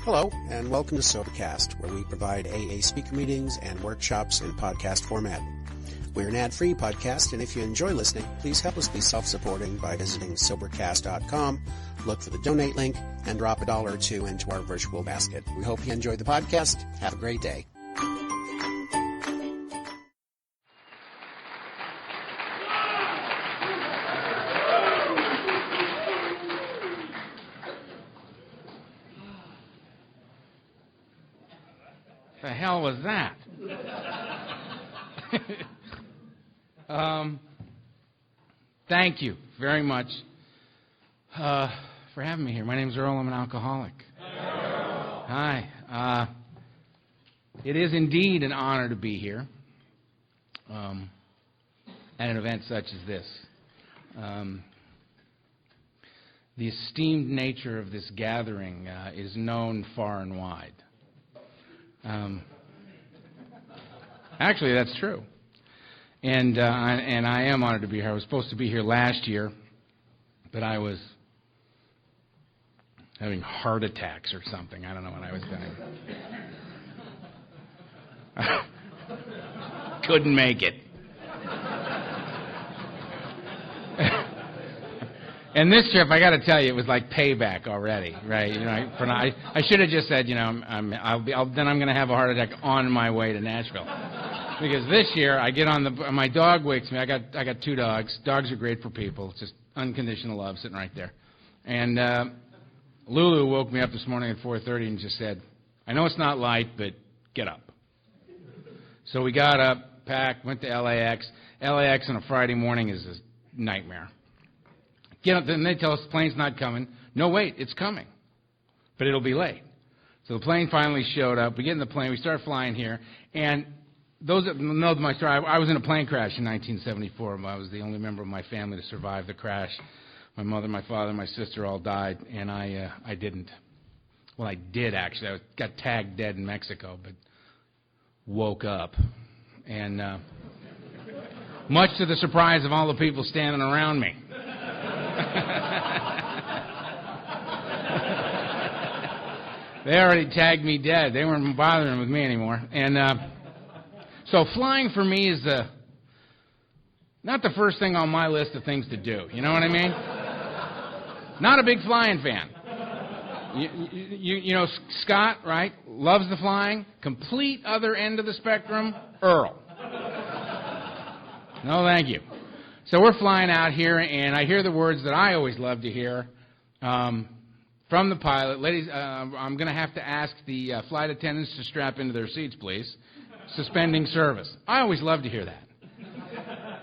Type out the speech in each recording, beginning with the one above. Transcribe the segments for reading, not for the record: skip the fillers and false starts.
Hello, and welcome to Sobercast, where we provide AA speaker meetings and workshops in podcast format. We're an ad-free podcast, and if you enjoy listening, please help us be self-supporting by visiting Sobercast.com, look for the donate link, and drop $1 or $2 into our virtual basket. We hope you enjoyed the podcast. Have a great day. The hell was that? Thank you very much for having me here. My name's Earl. I'm an alcoholic. Hi. It is indeed an honor to be here at an event such as this. The esteemed nature of this gathering is known far and wide. Actually, that's true. And I am honored to be here. I was supposed to be here last year, but I was having heart attacks or something. I don't know what I was doing. Couldn't make it. And this trip, I got to tell you, it was like payback already, right? You know, I should have just said, you know, I'm going to have a heart attack on my way to Nashville, because this year I get on my dog wakes me. I got 2 dogs. Dogs are great for people. It's just unconditional love sitting right there. And Lulu woke me up this morning at 4:30 and just said, "I know it's not light, but get up." So we got up, packed, went to LAX. LAX on a Friday morning is a nightmare. Get up, then they tell us the plane's not coming. No, wait, it's coming, but it'll be late. So the plane finally showed up. We get in the plane. We start flying here. And those that know my story, I was in a plane crash in 1974. I was the only member of my family to survive the crash. My mother, my father, my sister all died, and I didn't. Well, I did, actually. I got tagged dead in Mexico, but woke up. And much to the surprise of all the people standing around me. They already tagged me dead. They weren't bothering with me anymore. And so flying for me is not the first thing on my list of things to do. You know what I mean? Not a big flying fan. You know, Scott, right, loves the flying. Complete other end of the spectrum, Earl. No, thank you. So we're flying out here, and I hear the words that I always love to hear from the pilot. Ladies, I'm going to have to ask the flight attendants to strap into their seats, please. Suspending service. I always love to hear that.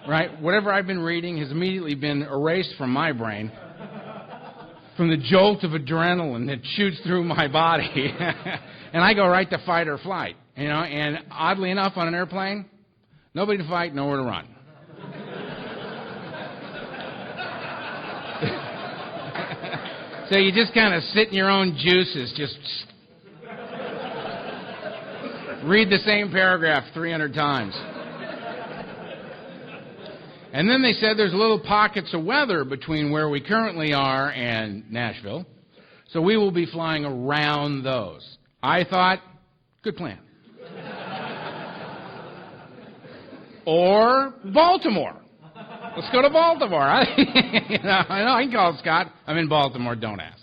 Right? Whatever I've been reading has immediately been erased from my brain, from the jolt of adrenaline that shoots through my body. And I go right to fight or flight. You know, and oddly enough, on an airplane, nobody to fight, nowhere to run. So you just kind of sit in your own juices, just read the same paragraph 300 times. And then they said there's little pockets of weather between where we currently are and Nashville, so we will be flying around those. I thought, good plan. Or Baltimore. Let's go to Baltimore. I know I can call Scott. I'm in Baltimore. Don't ask.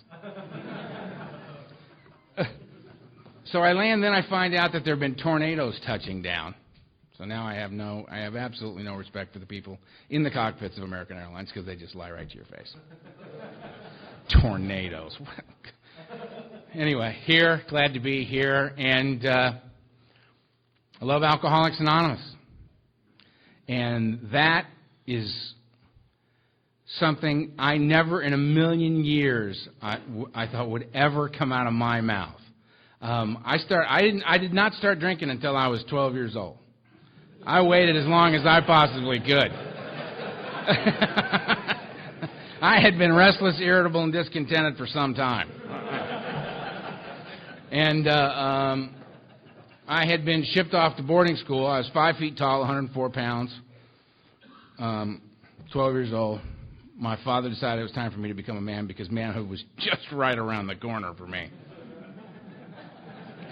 So I land. Then I find out that there have been tornadoes touching down. So now I have absolutely no respect for the people in the cockpits of American Airlines, because they just lie right to your face. Tornadoes. Anyway, here, glad to be here, and I love Alcoholics Anonymous, and that is something I never in a million years I thought would ever come out of my mouth. I did not start drinking until I was 12 years old. I waited as long as I possibly could. I had been restless, irritable, and discontented for some time. And I had been shipped off to boarding school. I was 5 feet tall, 104 pounds. 12 years old, my father decided it was time for me to become a man, because manhood was just right around the corner for me.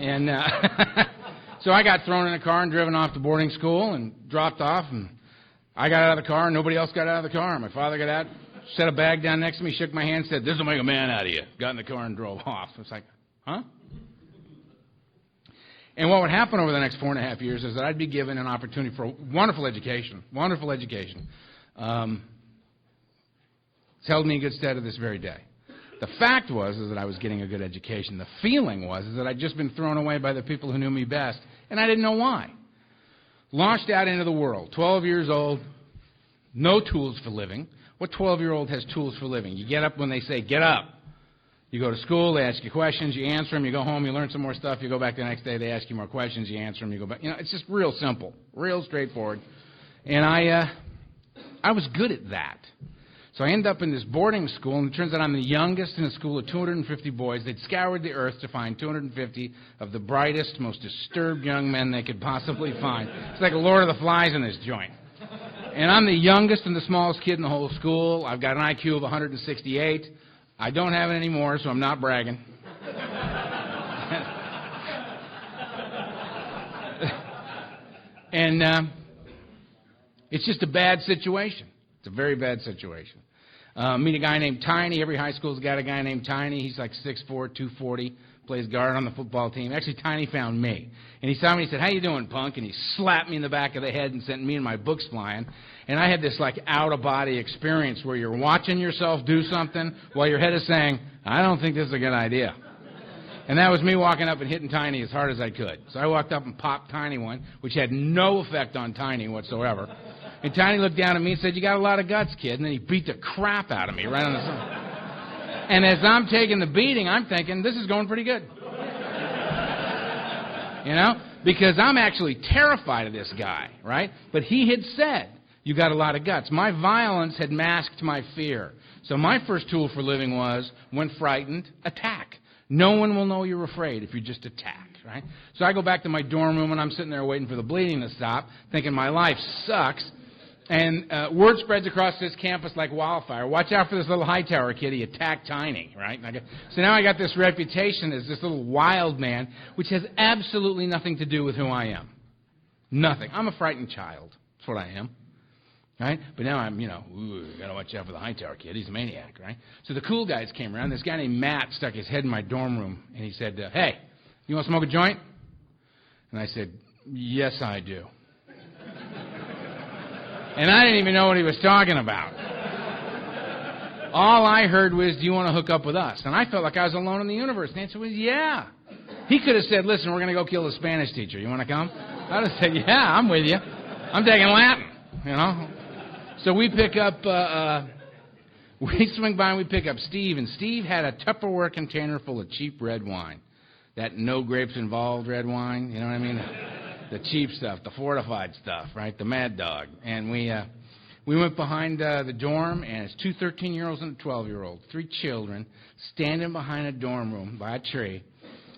And so I got thrown in a car and driven off to boarding school and dropped off. And I got out of the car and nobody else got out of the car. My father got out, set a bag down next to me, shook my hand, said, "This will make a man out of you." Got in the car and drove off. I was like, huh? And what would happen over the next 4.5 years is that I'd be given an opportunity for a wonderful education. It's held me in good stead to this very day. The fact was is that I was getting a good education. The feeling was is that I'd just been thrown away by the people who knew me best, and I didn't know why. Launched out into the world, 12 years old, no tools for living. What 12-year-old has tools for living? You get up when they say, get up. You go to school, they ask you questions, you answer them, you go home, you learn some more stuff, you go back the next day, they ask you more questions, you answer them, you go back. You know, it's just real simple, real straightforward. And I was good at that. So I end up in this boarding school, and it turns out I'm the youngest in a school of 250 boys. They'd scoured the earth to find 250 of the brightest, most disturbed young men they could possibly find. It's like a Lord of the Flies in this joint. And I'm the youngest and the smallest kid in the whole school. I've got an IQ of 168. I don't have it anymore, so I'm not bragging. And it's just a bad situation. It's a very bad situation. Meet a guy named Tiny. Every high school's got a guy named Tiny. He's like 6'4", 240, plays guard on the football team. Actually, Tiny found me. And he saw me and he said, "How you doing, punk?" And he slapped me in the back of the head and sent me and my books flying. And I had this like out-of-body experience where you're watching yourself do something while your head is saying, "I don't think this is a good idea." And that was me walking up and hitting Tiny as hard as I could. So I walked up and popped Tiny one, which had no effect on Tiny whatsoever. And Tiny looked down at me and said, "You got a lot of guts, kid." And then he beat the crap out of me right on the side. And as I'm taking the beating, I'm thinking, this is going pretty good. You know? Because I'm actually terrified of this guy, right? But he had said, "You got a lot of guts." My violence had masked my fear. So my first tool for living was, when frightened, attack. No one will know you're afraid if you just attack, right? So I go back to my dorm room, and I'm sitting there waiting for the bleeding to stop, thinking my life sucks. And word spreads across this campus like wildfire. Watch out for this little Hightower kid. He attacked Tiny, right? So now I got this reputation as this little wild man, which has absolutely nothing to do with who I am. Nothing. I'm a frightened child. That's what I am, right? But now I'm, got to watch out for the Hightower kid. He's a maniac, right? So the cool guys came around. This guy named Matt stuck his head in my dorm room, and he said, "Hey, you want to smoke a joint?" And I said, "Yes, I do." And I didn't even know what he was talking about. All I heard was, "Do you want to hook up with us?" And I felt like I was alone in the universe. And the answer was, yeah. He could have said, "Listen, we're going to go kill the Spanish teacher. You want to come?" I'd have said, "Yeah, I'm with you. I'm taking Latin," So we pick up, we swing by and we pick up Steve. And Steve had a Tupperware container full of cheap red wine. That no grapes involved red wine, you know what I mean? The cheap stuff, the fortified stuff, right? The Mad Dog. And we went behind the dorm, and it's 2 13-year-olds and a 12-year-old, 3 children, standing behind a dorm room by a tree.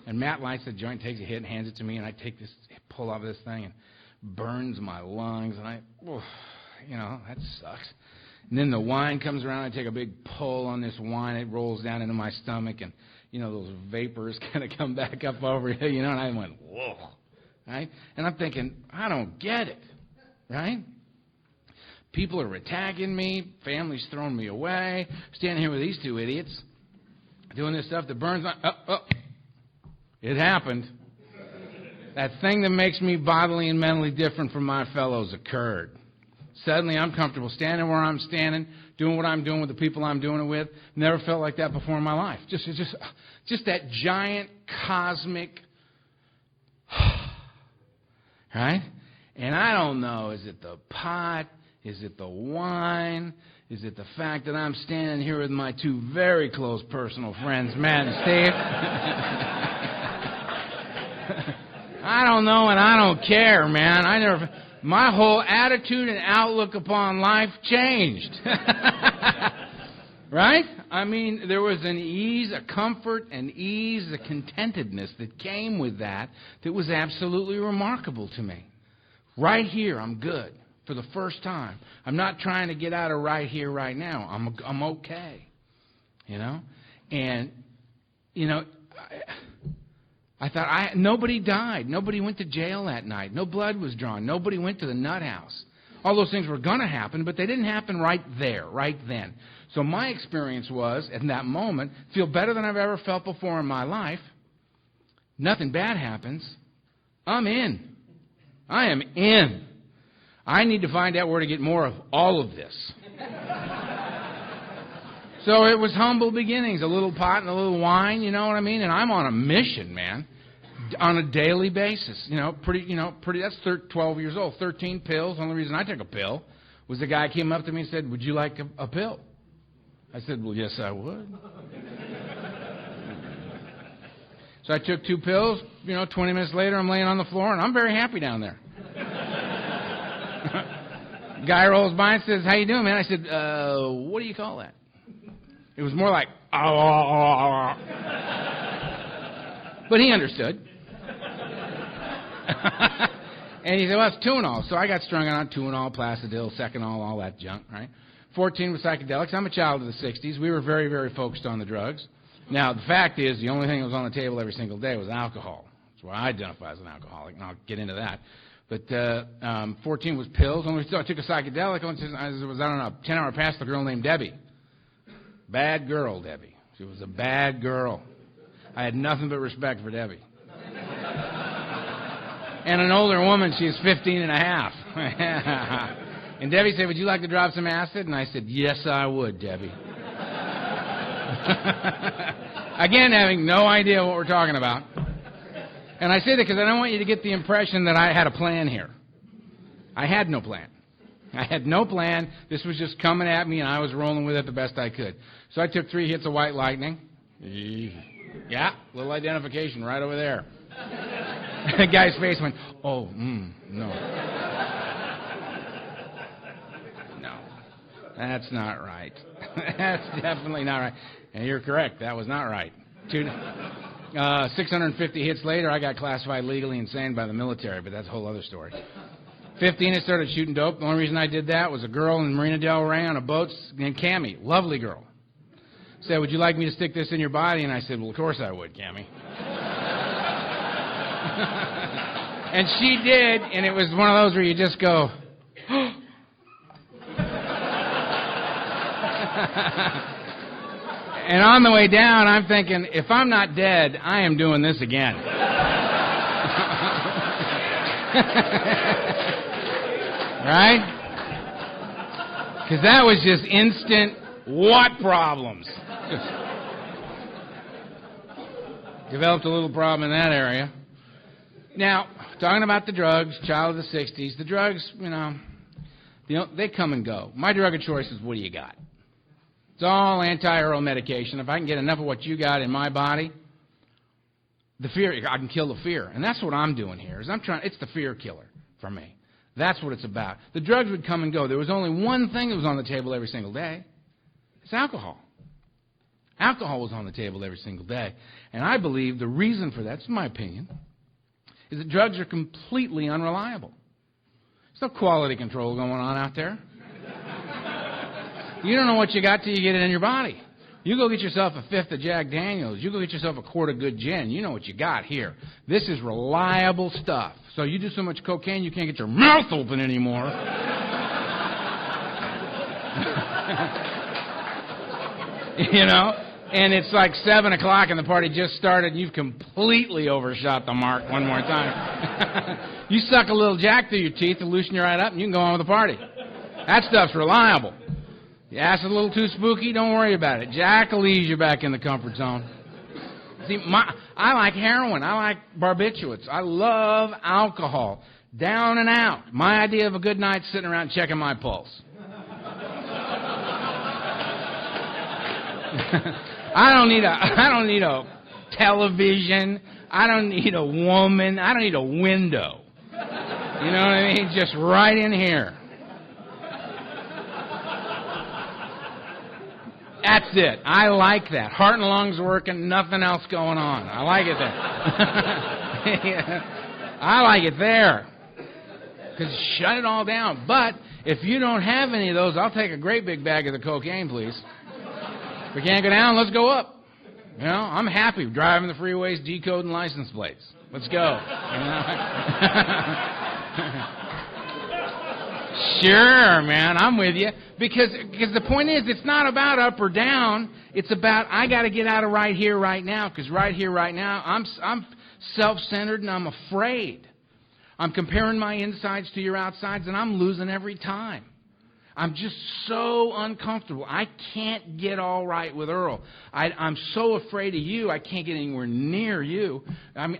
And Matt lights the joint, takes a hit, and hands it to me, and I take this, pull off this thing, and burns my lungs, and that sucks. And then the wine comes around, I take a big pull on this wine, it rolls down into my stomach, and, those vapors kind of come back up over you, and I went, whoa. Right? And I'm thinking, I don't get it, right? People are attacking me, family's throwing me away, standing here with these 2 idiots, doing this stuff that burns my... It happened. That thing that makes me bodily and mentally different from my fellows occurred. Suddenly I'm comfortable standing where I'm standing, doing what I'm doing with the people I'm doing it with. Never felt like that before in my life. Just that giant cosmic... Right? And I don't know, is it the pot? Is it the wine? Is it the fact that I'm standing here with my 2 very close personal friends, Matt and Steve? I don't know, and I don't care, man. My whole attitude and outlook upon life changed. Right? I mean, there was an ease, a comfort, an ease, a contentedness that came with that was absolutely remarkable to me. Right here, I'm good for the first time. I'm not trying to get out of right here, right now. I'm okay, And, I thought, nobody died. Nobody went to jail that night. No blood was drawn. Nobody went to the nut house. All those things were going to happen, but they didn't happen right there, right then. So my experience was, in that moment, feel better than I've ever felt before in my life. Nothing bad happens. I'm in. I am in. I need to find out where to get more of all of this. So it was humble beginnings, a little pot and a little wine, you know what I mean? And I'm on a mission, man, on a daily basis. That's 12 years old, 13 pills. The only reason I took a pill was the guy came up to me and said, would you like a pill? I said, well, yes, I would. So I took 2 pills. 20 minutes later, I'm laying on the floor, and I'm very happy down there. Guy rolls by and says, how you doing, man? I said, what do you call that? It was more like, oh. But he understood. And he said, well, it's Tuinol. So I got strung on Tuinol, Placidil, Seconal, all that junk, right? 14 was psychedelics. I'm a child of the 60s. We were very, very focused on the drugs. Now, the fact is, the only thing that was on the table every single day was alcohol. That's why I identify as an alcoholic, and I'll get into that. But 14 was pills. Only I took a psychedelic. I was on a 10-hour pass with a girl named Debbie. Bad girl, Debbie. She was a bad girl. I had nothing but respect for Debbie. And an older woman, she was 15 and a half. And Debbie said, would you like to drop some acid? And I said, yes, I would, Debbie. Again, having no idea what we're talking about. And I say that because I don't want you to get the impression that I had a plan here. I had no plan. I had no plan. This was just coming at me, and I was rolling with it the best I could. So I took 3 hits of white lightning. Yeah, little identification right over there. The guy's face went, oh, no. No, that's not right. That's definitely not right. And you're correct. That was not right. 650 hits later, I got classified legally insane by the military, but that's a whole other story. 15, I started shooting dope. The only reason I did that was a girl in Marina Del Rey on a boat named Cammie, lovely girl. Said, would you like me to stick this in your body? And I said, well, of course I would, Cammie. And she did, and it was one of those where you just go, and on the way down, I'm thinking, if I'm not dead, I am doing this again. Right? Because that was just instant what problems. Developed a little problem in that area. Now, talking about the drugs, child of the 60s, the drugs, they come and go. My drug of choice is, what do you got? It's all anti-oral medication. If I can get enough of what you got in my body, the fear, I can kill the fear. And that's what I'm doing here. It's the fear killer for me. That's what it's about. The drugs would come and go. There was only one thing that was on the table every single day. It's alcohol. Alcohol was on the table every single day. And I believe the reason for that, it's my opinion, is that drugs are completely unreliable. There's no quality control going on out there. You don't know what you got till you get it in your body. You go get yourself a fifth of Jack Daniels. You go get yourself a quart of good gin. You know what you got here. This is reliable stuff. So you do so much cocaine you can't get your mouth open anymore. And it's like 7 o'clock and the party just started and you've completely overshot the mark one more time. You suck a little Jack through your teeth to loosen your right up and you can go on with the party. That stuff's reliable. The acid a little too spooky, don't worry about it. Jack will ease you back in the comfort zone. See, I like heroin. I like barbiturates. I love alcohol. Down and out. My idea of a good night's sitting around checking my pulse. I don't need a television. I don't need a woman. I don't need a window. You know what I mean? Just right in here. That's it. I like that. Heart and lungs working, nothing else going on. I like it there. I like it there. Because shut it all down. But if you don't have any of those, I'll take a great big bag of the cocaine, please. If we can't go down, let's go up. You know, I'm happy driving the freeways, decoding license plates. Let's go. You know? Sure, man, I'm with you. Because the point is, it's not about up or down. It's about I got to get out of right here, right now. Because right here, right now, I'm self-centered and I'm afraid. I'm comparing my insides to your outsides, and I'm losing every time. I'm just so uncomfortable. I can't get all right with Earl. I'm so afraid of you, I can't get anywhere near you. I'm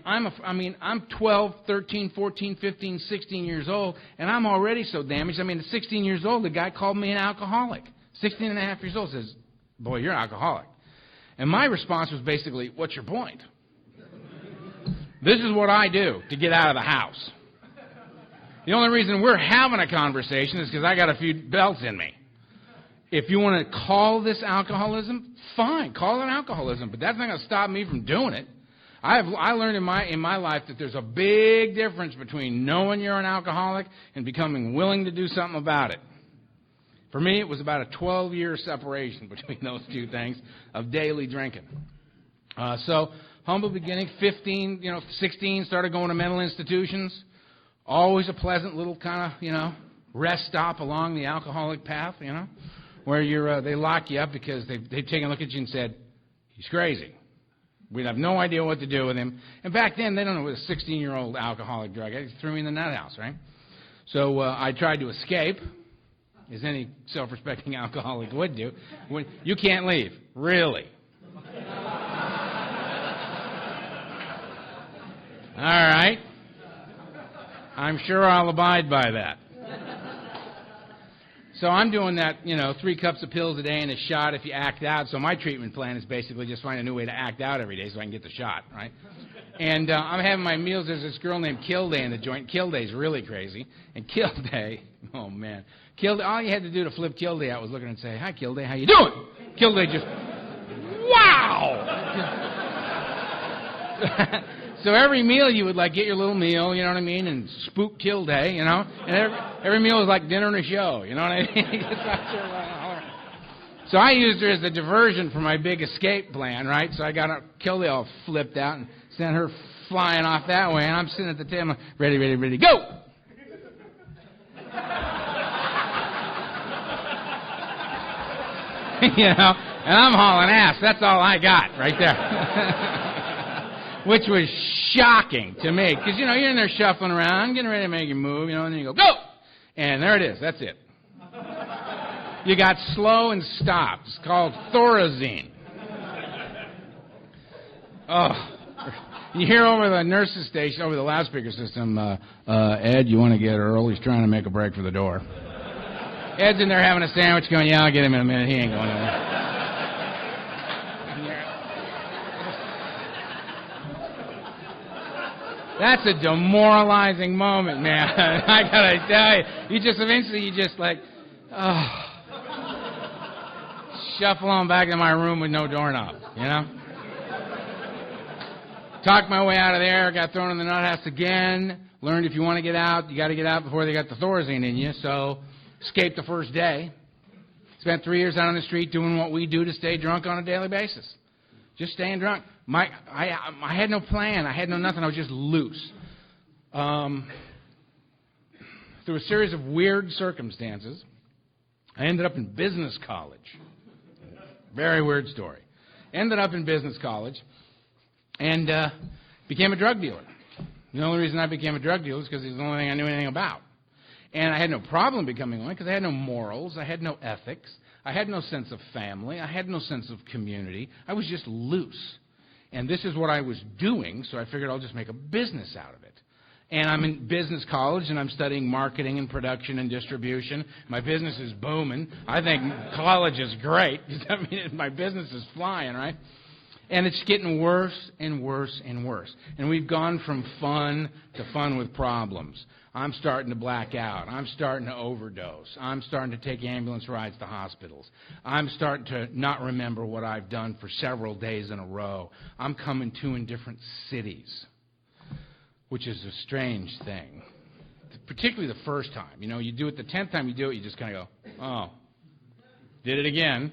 12, 13, 14, 15, 16 years old, and I'm already so damaged. At 16 years old, the guy called me an alcoholic. 16 and a half years old, says, boy, you're an alcoholic. And my response was basically, what's your point? This is what I do to get out of the house. The only reason we're having a conversation is because I got a few belts in me. If you want to call this alcoholism, fine, call it alcoholism, but that's not going to stop me from doing it. I learned in my life that there's a big difference between knowing you're an alcoholic and becoming willing to do something about it. For me, it was about a 12-year separation between those two things of daily drinking. So humble beginning, 16, started going to mental institutions. Always a pleasant little kind of, rest stop along the alcoholic path, where they lock you up because they've taken a look at you and said, he's crazy. We'd have no idea what to do with him. And back then, they don't know what a 16-year-old alcoholic drug. They threw me in the nut house, right? So I tried to escape, as any self-respecting alcoholic would do. You can't leave. Really? All right. I'm sure I'll abide by that. So I'm doing that, 3 cups of pills a day and a shot if you act out. So my treatment plan is basically just find a new way to act out every day so I can get the shot, right? And I'm having my meals. There's this girl named Kill Day in the joint. Kill Day's really crazy. And Kill Day, oh, man. Kill Day, all you had to do to flip Kill Day out was look at her and say, hi, Kill Day, how you doing? Kill Day just, wow! So every meal you would get your little meal, you know what I mean, and spook Kill Day, and every meal was like dinner and a show, you know what I mean? So I used her as a diversion for my big escape plan, right? So I got her Kill Day all flipped out and sent her flying off that way, and I'm sitting at the table, ready, go! And I'm hauling ass. That's all I got right there. Which was shocking to me, because, you're in there shuffling around, getting ready to make your move, and then you go! And there it is. That's it. You got slow and stopped. It's called Thorazine. Oh. You hear over the nurse's station, over the loudspeaker system, Ed, you want to get Earl? He's trying to make a break for the door. Ed's in there having a sandwich going, yeah, I'll get him in a minute. He ain't going anywhere. That's a demoralizing moment, man. I gotta tell you. You just shuffle on back to my room with no doorknob, Talked my way out of there, got thrown in the nut house again, learned if you want to get out, you got to get out before they got the Thorazine in you, so escaped the first day. Spent 3 years out on the street doing what we do to stay drunk on a daily basis. Just staying drunk. I had no plan. I had no nothing. I was just loose. Through a series of weird circumstances, I ended up in business college. Very weird story. Ended up in business college and became a drug dealer. The only reason I became a drug dealer is because it's the only thing I knew anything about. And I had no problem becoming one because I had no morals. I had no ethics. I had no sense of family. I had no sense of community. I was just loose. And this is what I was doing, so I figured I'll just make a business out of it. And I'm in business college, and I'm studying marketing and production and distribution. My business is booming. I think college is great. My business is flying, right? And it's getting worse and worse and worse. And we've gone from fun to fun with problems. I'm starting to black out. I'm starting to overdose. I'm starting to take ambulance rides to hospitals. I'm starting to not remember what I've done for several days in a row. I'm coming to in different cities, which is a strange thing, particularly the first time. You do it the 10th time you do it, you just kind of go, oh, did it again,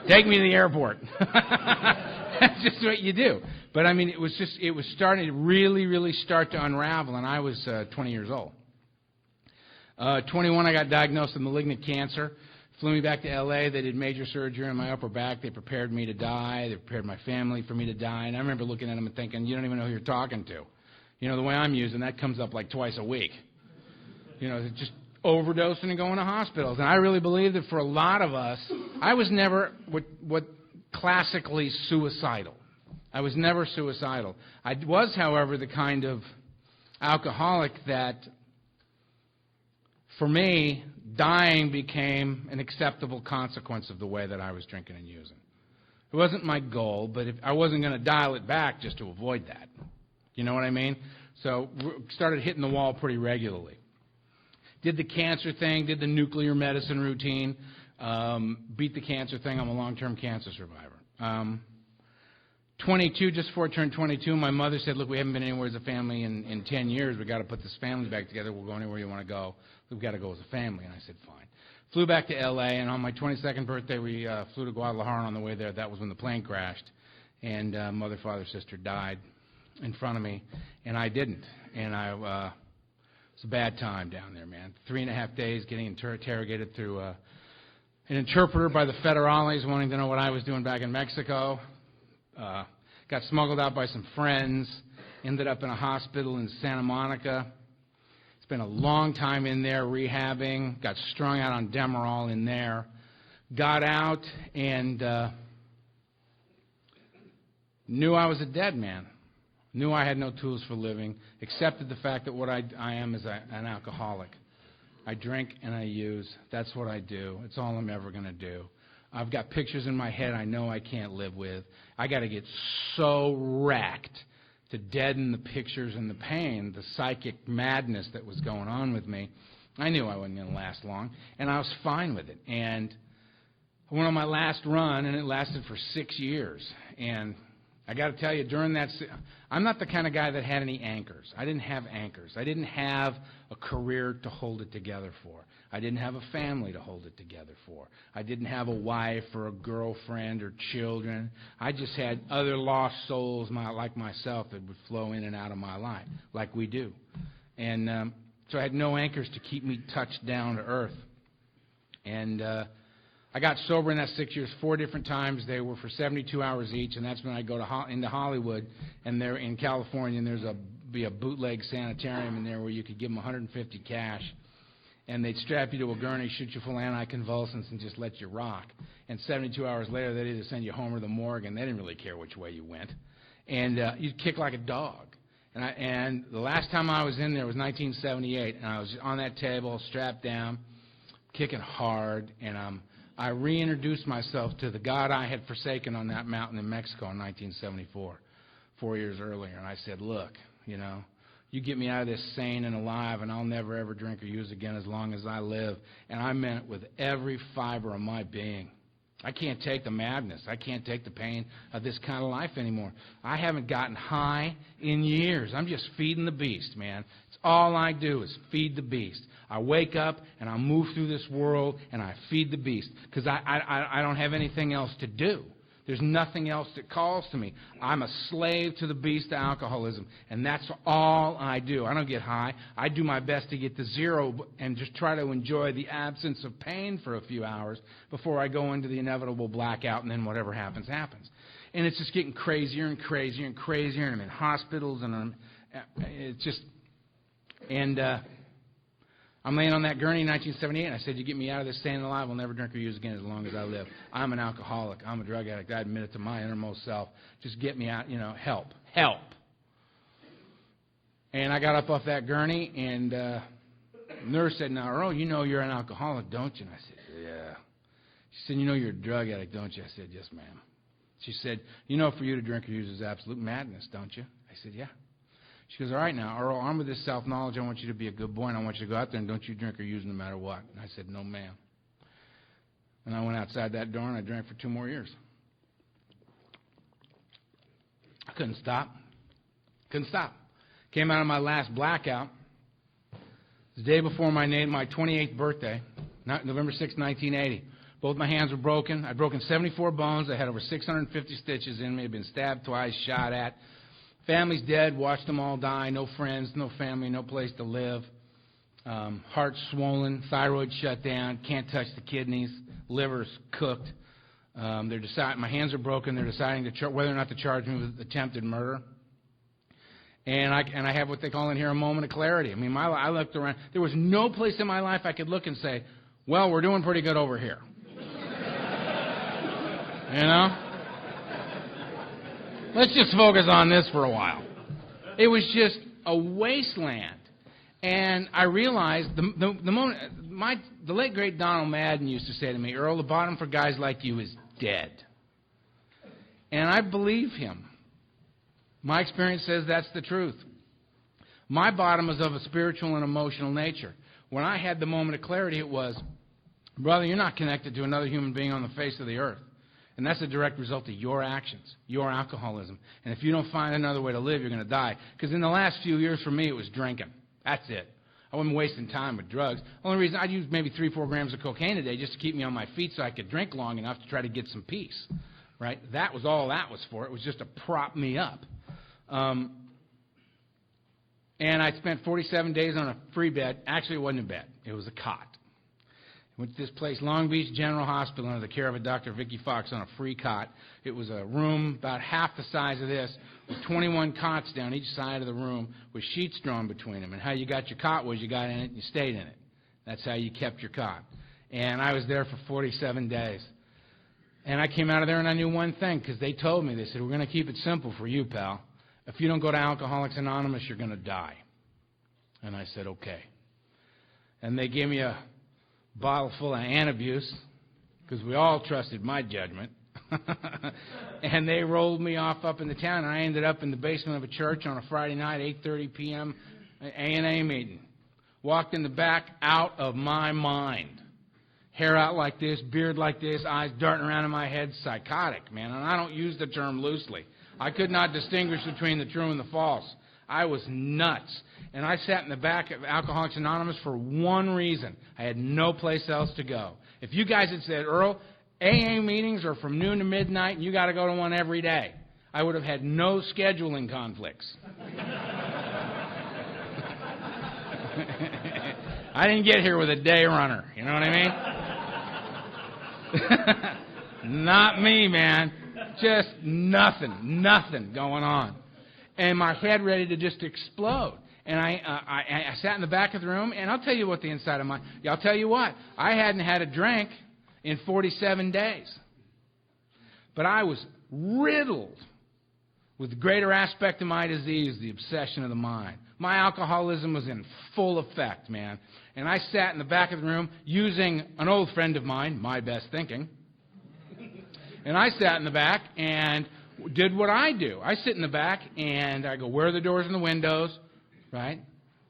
Take me to the airport. That's just what you do. But, I mean, it was starting to really start to unravel, and I was 20 years old. 21, I got diagnosed with malignant cancer. Flew me back to L.A. They did major surgery on my upper back. They prepared me to die. They prepared my family for me to die. And I remember looking at them and thinking, you don't even know who you're talking to. You know, the way I'm using, that comes up like twice a week. You know, just overdosing and going to hospitals. And I really believe that for a lot of us, I was never what classically suicidal. I was never suicidal. I was, however, the kind of alcoholic that, for me, dying became an acceptable consequence of the way that I was drinking and using. It wasn't my goal, but I wasn't going to dial it back just to avoid that. You know what I mean? So started hitting the wall pretty regularly. Did the cancer thing, did the nuclear medicine routine, beat the cancer thing. I'm a long-term cancer survivor. 22, just before I turned 22, my mother said, look, we haven't been anywhere as a family in 10 years. We've got to put this family back together. We'll go anywhere you want to go. We've got to go as a family. And I said, fine. Flew back to L.A., and on my 22nd birthday, we flew to Guadalajara. And on the way there, that was when the plane crashed. And mother, father, sister died in front of me, and I didn't. And it was a bad time down there, man. 3.5 days getting interrogated through an interpreter by the federales wanting to know what I was doing back in Mexico. Got smuggled out by some friends, ended up in a hospital in Santa Monica. Spent a long time in there rehabbing, got strung out on Demerol in there. Got out and knew I was a dead man. Knew I had no tools for living, accepted the fact that what I am is an alcoholic. I drink and I use. That's what I do. It's all I'm ever going to do. I've got pictures in my head I know I can't live with. I got to get so wrecked to deaden the pictures and the pain, the psychic madness that was going on with me. I knew I wasn't going to last long, and I was fine with it. And I went on my last run, and it lasted for 6 years. And I got to tell you, during that, I'm not the kind of guy that had any anchors. I didn't have anchors. I didn't have a career to hold it together for. I didn't have a family to hold it together for. I didn't have a wife or a girlfriend or children. I just had other lost souls like myself that would flow in and out of my life, like we do. And so I had no anchors to keep me touched down to earth. And I got sober in that 6 years 4 different times. They were for 72 hours each, and that's when I go into Hollywood, and they're in California, and there's be a bootleg sanitarium in there where you could give them $150 cash, and they'd strap you to a gurney, shoot you full of anticonvulsants, and just let you rock. And 72 hours later, they'd either send you home or the morgue, and they didn't really care which way you went. And you'd kick like a dog. And the last time I was in there was 1978, and I was on that table, strapped down, kicking hard, and I reintroduced myself to the God I had forsaken on that mountain in Mexico in 1974, 4 years earlier. And I said, look, you know, you get me out of this sane and alive, and I'll never, ever drink or use again as long as I live. And I meant it with every fiber of my being. I can't take the madness. I can't take the pain of this kind of life anymore. I haven't gotten high in years. I'm just feeding the beast, man. It's all I do is feed the beast. I wake up and I move through this world and I feed the beast because I don't have anything else to do. There's nothing else that calls to me. I'm a slave to the beast of alcoholism, and that's all I do. I don't get high. I do my best to get to zero and just try to enjoy the absence of pain for a few hours before I go into the inevitable blackout, and then whatever happens, happens. And it's just getting crazier and crazier and crazier, and I'm in hospitals, and it's just... And I'm laying on that gurney in 1978, and I said, you get me out of this staying alive, I'll never drink or use again as long as I live. I'm an alcoholic. I'm a drug addict. I admit it to my innermost self. Just get me out, help. Help. And I got up off that gurney, and the nurse said, now, Earl, you know you're an alcoholic, don't you? And I said, yeah. She said, you know you're a drug addict, don't you? I said, yes, ma'am. She said, you know for you to drink or use is absolute madness, don't you? I said, yeah. She goes, all right now, Earl, armed with this self-knowledge, I want you to be a good boy, and I want you to go out there and don't you drink or use no matter what. And I said, no, ma'am. And I went outside that door, and I drank for 2 more years. I couldn't stop. Couldn't stop. Came out of my last blackout. The day before my 28th birthday, November 6, 1980. Both my hands were broken. I'd broken 74 bones. I had over 650 stitches in me. I'd been stabbed twice, shot at. Family's dead. Watched them all die. No friends, no family, no place to live. Heart swollen. Thyroid shut down. Can't touch the kidneys. Liver's cooked. My hands are broken. They're deciding whether or not to charge me with attempted murder. And I have what they call in here a moment of clarity. I mean, I looked around. There was no place in my life I could look and say, well, we're doing pretty good over here. You know? Let's just focus on this for a while. It was just a wasteland. And I realized the late, great Donald Madden used to say to me, Earl, the bottom for guys like you is dead. And I believe him. My experience says that's the truth. My bottom is of a spiritual and emotional nature. When I had the moment of clarity, it was, brother, you're not connected to another human being on the face of the earth. And that's a direct result of your actions, your alcoholism. And if you don't find another way to live, you're going to die. Because in the last few years for me, it was drinking. That's it. I wasn't wasting time with drugs. The only reason I'd use maybe 3-4 grams of cocaine a day just to keep me on my feet so I could drink long enough to try to get some peace. Right? That was all that was for. It was just to prop me up. And I spent 47 days on a free bed. Actually, it wasn't a bed. It was a cot. I went to this place, Long Beach General Hospital, under the care of a Dr. Vicky Fox on a free cot. It was a room about half the size of this with 21 cots down each side of the room with sheets drawn between them. And how you got your cot was you got in it and you stayed in it. That's how you kept your cot. And I was there for 47 days. And I came out of there and I knew one thing, because they told me, they said, we're going to keep it simple for you, pal. If you don't go to Alcoholics Anonymous, you're going to die. And I said, okay. And they gave me a bottle full of antabuse, because we all trusted my judgment. And they rolled me off up in the town, and I ended up in the basement of a church on a Friday night, 8:30 p.m., A&A meeting. Walked in the back, out of my mind. Hair out like this, beard like this, eyes darting around in my head, psychotic, man. And I don't use the term loosely. I could not distinguish between the true and the false. I was nuts. And I sat in the back of Alcoholics Anonymous for one reason. I had no place else to go. If you guys had said, Earl, AA meetings are from noon to midnight and you got to go to one every day, I would have had no scheduling conflicts. I didn't get here with a day runner. You know what I mean? Not me, man. Just nothing going on. And my head ready to just explode. And I sat in the back of the room, and I'll tell you what the inside of I'll tell you what, I hadn't had a drink in 47 days. But I was riddled with the greater aspect of my disease, the obsession of the mind. My alcoholism was in full effect, man. And I sat in the back of the room using an old friend of mine, My Best Thinking. And I sat in the back and did what I do. I sit in the back and I go, where are the doors and the windows? Right?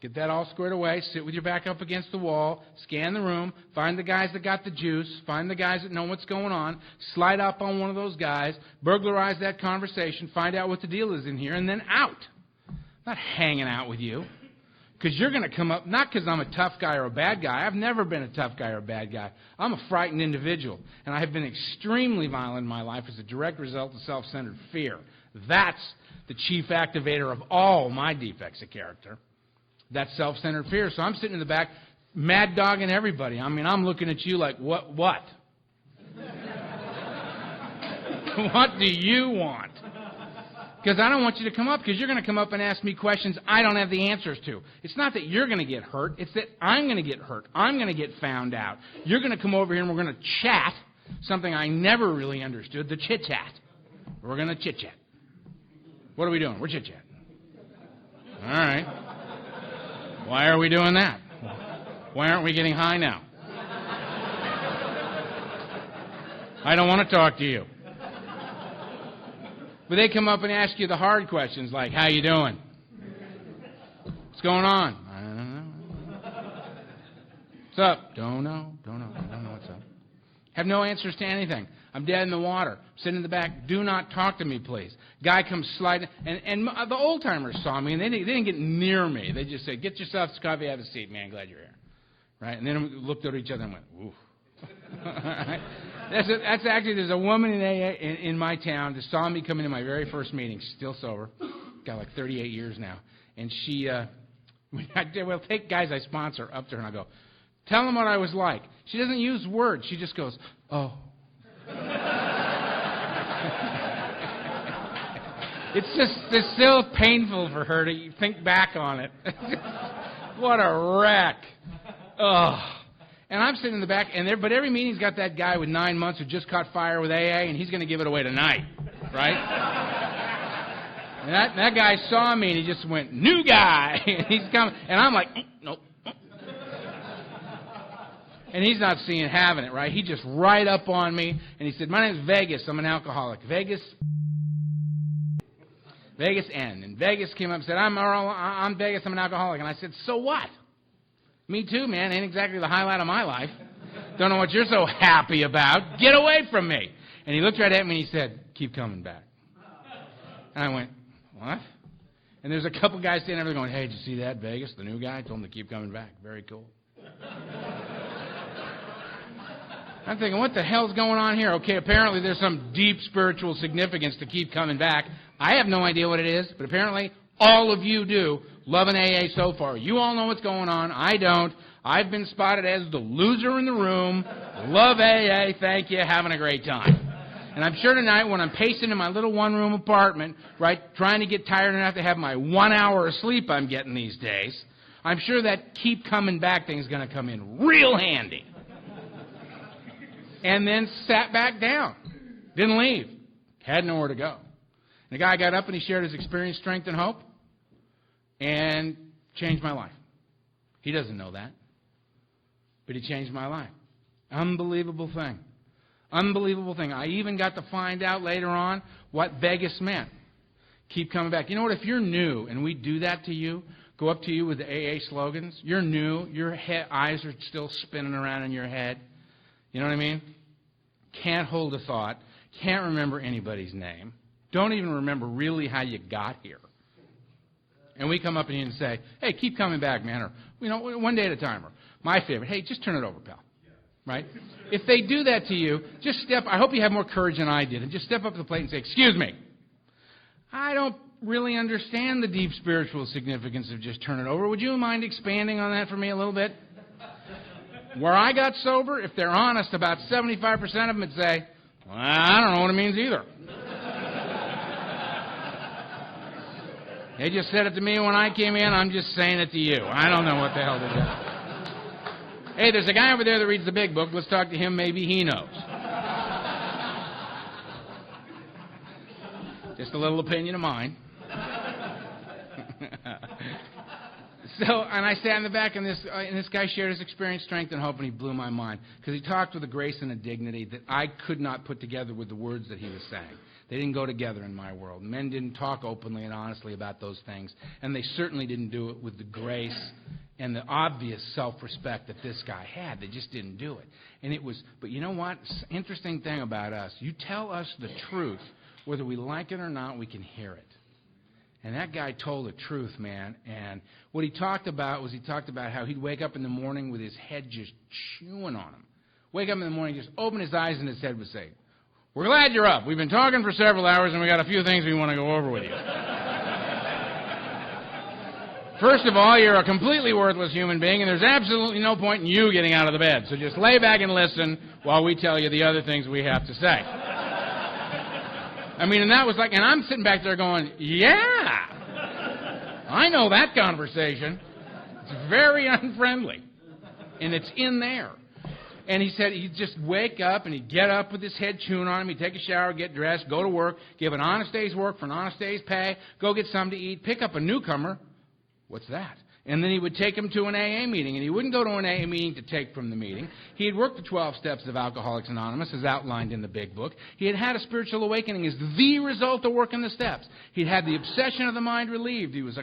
Get that all squared away. Sit with your back up against the wall. Scan the room. Find the guys that got the juice. Find the guys that know what's going on. Slide up on one of those guys. Burglarize that conversation. Find out what the deal is in here. And then out. I'm not hanging out with you. Because you're going to come up, not because I'm a tough guy or a bad guy. I've never been a tough guy or a bad guy. I'm a frightened individual. And I have been extremely violent in my life as a direct result of self-centered fear. That's the chief activator of all my defects of character. That's self-centered fear. So I'm sitting in the back, mad dogging everybody. I mean, I'm looking at you like, what? What do you want? Because I don't want you to come up, because you're going to come up and ask me questions I don't have the answers to. It's not that you're going to get hurt. It's that I'm going to get hurt. I'm going to get found out. You're going to come over here and we're going to chat, something I never really understood, the chit-chat. We're going to chit-chat. What are we doing? We're chit-chatting. All right. Why are we doing that? Why aren't we getting high now? I don't want to talk to you. But they come up and ask you the hard questions like, how you doing? What's going on? I don't know. What's up? Don't know what's up. Have no answers to anything. I'm dead in the water. I'm sitting in the back. Do not talk to me, please. Guy comes sliding. And the old-timers saw me, and they didn't get near me. They just said, get yourself some coffee, have a seat, man. Glad you're here. right? And then we looked at each other and went, ooh. That's actually, there's a woman in AA in my town that saw me come into my very first meeting. She's still sober. Got like 38 years now. And she, well, take guys I sponsor up to her and I go, tell them what I was like. She doesn't use words. She just goes, oh. It's still painful for her to think back on it. What a wreck. Ugh. And I'm sitting in the back, but every meeting's got that guy with 9 months who just caught fire with AA, and he's going to give it away tonight, right? And that guy saw me, and he just went, new guy. And he's coming, and I'm like, nope. And he's not seeing having it, right? He just right up on me, and he said, my name's Vegas. I'm an alcoholic. Vegas N. And Vegas came up and said, I'm Earl. I'm Vegas. I'm an alcoholic. And I said, so what? Me too, man. Ain't exactly the highlight of my life. Don't know what you're so happy about. Get away from me. And he looked right at me and he said, keep coming back. And I went, what? And there's a couple guys standing there going, hey, did you see that, Vegas, the new guy? I told him to keep coming back. Very cool. I'm thinking, what the hell's going on here? Okay, apparently there's some deep spiritual significance to keep coming back. I have no idea what it is, but apparently all of you do. Loving AA so far. You all know what's going on. I don't. I've been spotted as the loser in the room. Love AA. Thank you. Having a great time. And I'm sure tonight when I'm pacing in my little one-room apartment, right, trying to get tired enough to have my 1 hour of sleep I'm getting these days, I'm sure that keep coming back thing is going to come in real handy. And then sat back down. Didn't leave. Had nowhere to go. And the guy got up and he shared his experience, strength, and hope. And changed my life. He doesn't know that. But he changed my life. Unbelievable thing. Unbelievable thing. I even got to find out later on what Vegas meant. Keep coming back. You know what? If you're new and we do that to you, go up to you with the AA slogans, you're new, your eyes are still spinning around in your head. You know what I mean? Can't hold a thought. Can't remember anybody's name. Don't even remember really how you got here. And we come up to you and say, hey, keep coming back, man, or, you know, one day at a time, or my favorite, hey, just turn it over, pal, right? If they do that to you, just I hope you have more courage than I did, and just step up to the plate and say, excuse me, I don't really understand the deep spiritual significance of just turn it over. Would you mind expanding on that for me a little bit? Where I got sober, if they're honest, about 75% of them would say, well, I don't know what it means either. They just said it to me when I came in. I'm just saying it to you. I don't know what the hell to do. Hey, there's a guy over there that reads the big book. Let's talk to him. Maybe he knows. Just a little opinion of mine. And I sat in the back, and this guy shared his experience, strength, and hope, and he blew my mind. Because he talked with a grace and a dignity that I could not put together with the words that he was saying. They didn't go together in my world. Men didn't talk openly and honestly about those things. And they certainly didn't do it with the grace and the obvious self-respect that this guy had. They just didn't do it. And it was, but you know what? Interesting thing about us, you tell us the truth, whether we like it or not, we can hear it. And that guy told the truth, man. And what he talked about was how he'd wake up in the morning with his head just chewing on him. Wake up in the morning, just open his eyes, and his head would say, we're glad you're up. We've been talking for several hours, and we got a few things we want to go over with you. First of all, you're a completely worthless human being, and there's absolutely no point in you getting out of the bed. So just lay back and listen while we tell you the other things we have to say. I mean, and that was like, and I'm sitting back there going, yeah, I know that conversation. It's very unfriendly, and it's in there. And he said he'd just wake up, and he'd get up with his head chewing on him. He'd take a shower, get dressed, go to work, give an honest day's work for an honest day's pay, go get something to eat, pick up a newcomer. What's that? And then he would take him to an AA meeting, and he wouldn't go to an AA meeting to take from the meeting. He had worked the 12 steps of Alcoholics Anonymous, as outlined in the big book. He had had a spiritual awakening as the result of working the steps. He'd had the obsession of the mind relieved. He was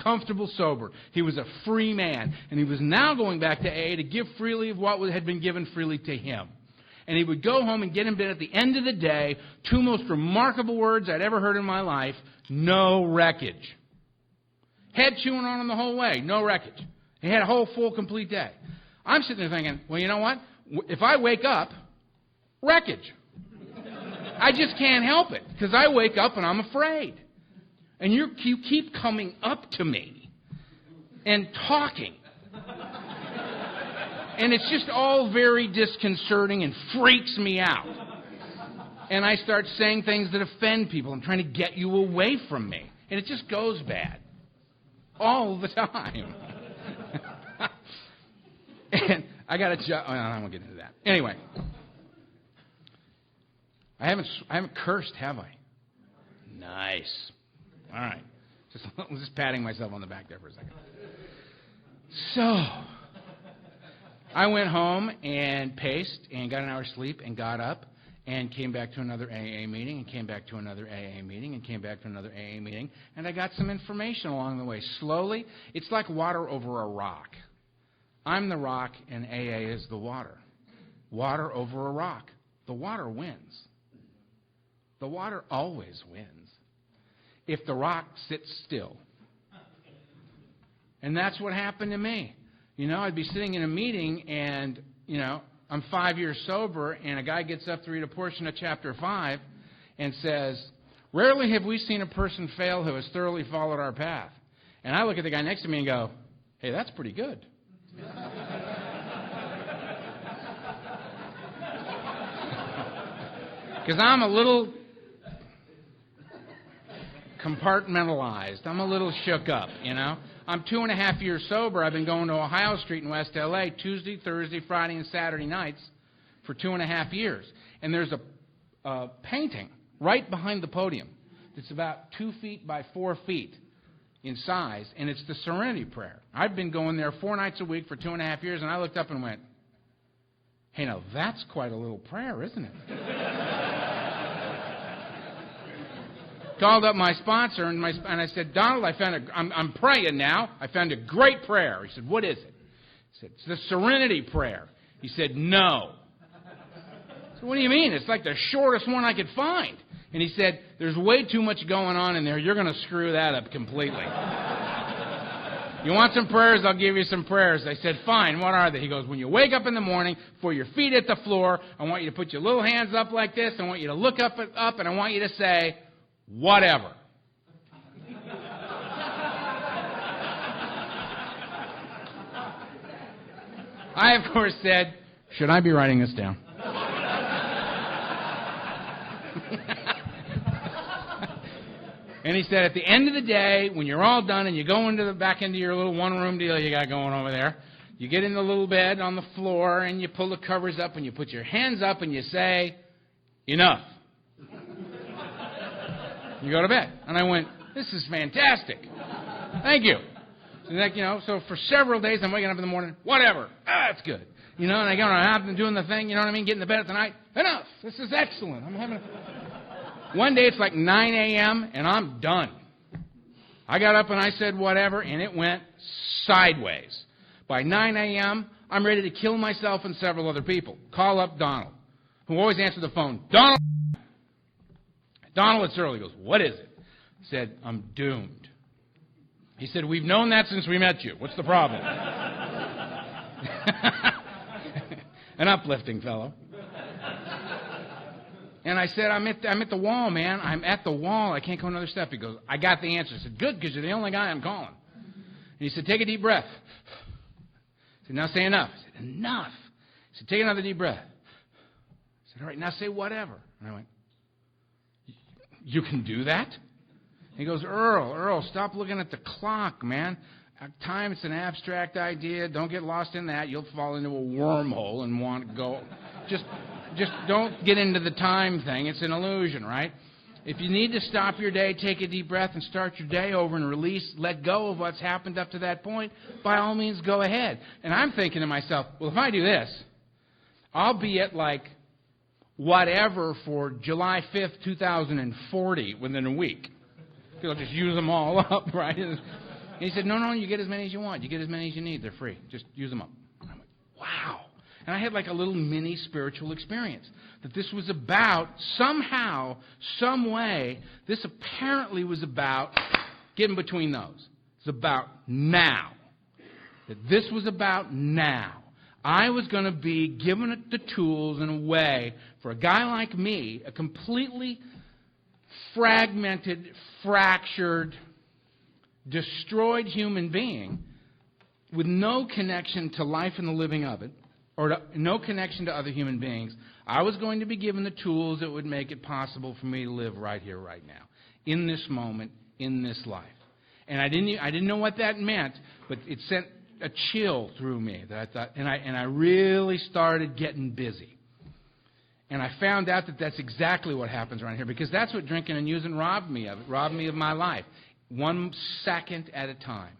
comfortable sober. He was a free man. And he was now going back to AA to give freely of what had been given freely to him. And he would go home and get in bed at the end of the day, two most remarkable words I'd ever heard in my life, no wreckage. Head chewing on him the whole way, no wreckage. He had a whole full, complete day. I'm sitting there thinking, well, you know what? If I wake up, wreckage. I just can't help it because I wake up and I'm afraid. And you keep coming up to me and talking. And it's just all very disconcerting and freaks me out. And I start saying things that offend people. I'm trying to get you away from me. And it just goes bad. All the time. And I got a job. Oh, no, I won't get into that. Anyway. I haven't cursed, have I? Nice. All right. Just patting myself on the back there for a second. So, I went home and paced and got an hour's sleep and got up and came back to another AA meeting and came back to another AA meeting and came back to another AA meeting. And I got some information along the way. Slowly, it's like water over a rock. I'm the rock and AA is the water. Water over a rock. The water wins. The water always wins if the rock sits still. And that's what happened to me. You know, I'd be sitting in a meeting and, you know, I'm 5 years sober and a guy gets up to read a portion of chapter 5 and says, rarely have we seen a person fail who has thoroughly followed our path. And I look at the guy next to me and go, hey, that's pretty good. Because I'm a little compartmentalized. I'm a little shook up, you know. I'm 2.5 years sober. I've been going to Ohio Street in West L.A. Tuesday, Thursday, Friday, and Saturday nights for 2.5 years. And there's a painting right behind the podium that's about 2 feet by 4 feet in size, and it's the Serenity Prayer. I've been going there 4 nights a week for 2.5 years, and I looked up and went, hey, now that's quite a little prayer, isn't it? Called up my sponsor, and I said, Donald, I'm praying now. I found a great prayer. He said, what is it? I said, it's the Serenity Prayer. He said, no. I said, what do you mean? It's like the shortest one I could find. And he said, there's way too much going on in there. You're going to screw that up completely. You want some prayers? I'll give you some prayers. I said, fine. What are they? He goes, when you wake up in the morning, before your feet hit the floor, I want you to put your little hands up like this. I want you to look up, and I want you to say, whatever. I, of course, said, should I be writing this down? And he said, at the end of the day, when you're all done and you go back into your little one-room deal you got going over there, you get in the little bed on the floor and you pull the covers up and you put your hands up and you say, enough. You go to bed. And I went, this is fantastic. Thank you. So for several days I'm waking up in the morning, whatever. That's good. You know, and I go out and doing the thing, you know what I mean, getting to bed at the night. Enough. This is excellent. I'm having One day it's like 9 a.m. and I'm done. I got up and I said whatever, and it went sideways. By 9 a.m., I'm ready to kill myself and several other people. Call up Donald, who always answered the phone. Donald, it's Earl. He goes, what is it? I said, I'm doomed. He said, we've known that since we met you. What's the problem? An uplifting fellow. And I said, I'm at the wall, man. I'm at the wall. I can't go another step. He goes, I got the answer. I said, good, because you're the only guy I'm calling. And he said, take a deep breath. I said, now say enough. I said, enough. He said, take another deep breath. I said, all right, now say whatever. And I went, you can do that? He goes, Earl, stop looking at the clock, man. Time, it's an abstract idea. Don't get lost in that. You'll fall into a wormhole and want to go. Just don't get into the time thing. It's an illusion, right? If you need to stop your day, take a deep breath and start your day over and release, let go of what's happened up to that point, by all means, go ahead. And I'm thinking to myself, well, if I do this, I'll be at like whatever for July 5th, 2040 within a week. I'll just use them all up, right? And he said, no, you get as many as you want. You get as many as you need. They're free. Just use them up. And I'm like, wow. And I had like a little mini spiritual experience. That this was about, somehow, some way, this apparently was about getting between those. It's about now. That this was about now. I was going to be given the tools in a way for a guy like me, a completely fragmented, fractured, destroyed human being with no connection to life and the living of it, or no connection to other human beings. I was going to be given the tools that would make it possible for me to live right here, right now, in this moment, in this life. And I didn't know what that meant, but it sent a chill through me that I thought, and I really started getting busy. And I found out that that's exactly what happens around here, because that's what drinking and using robbed me of. It robbed me of my life, 1 second at a time.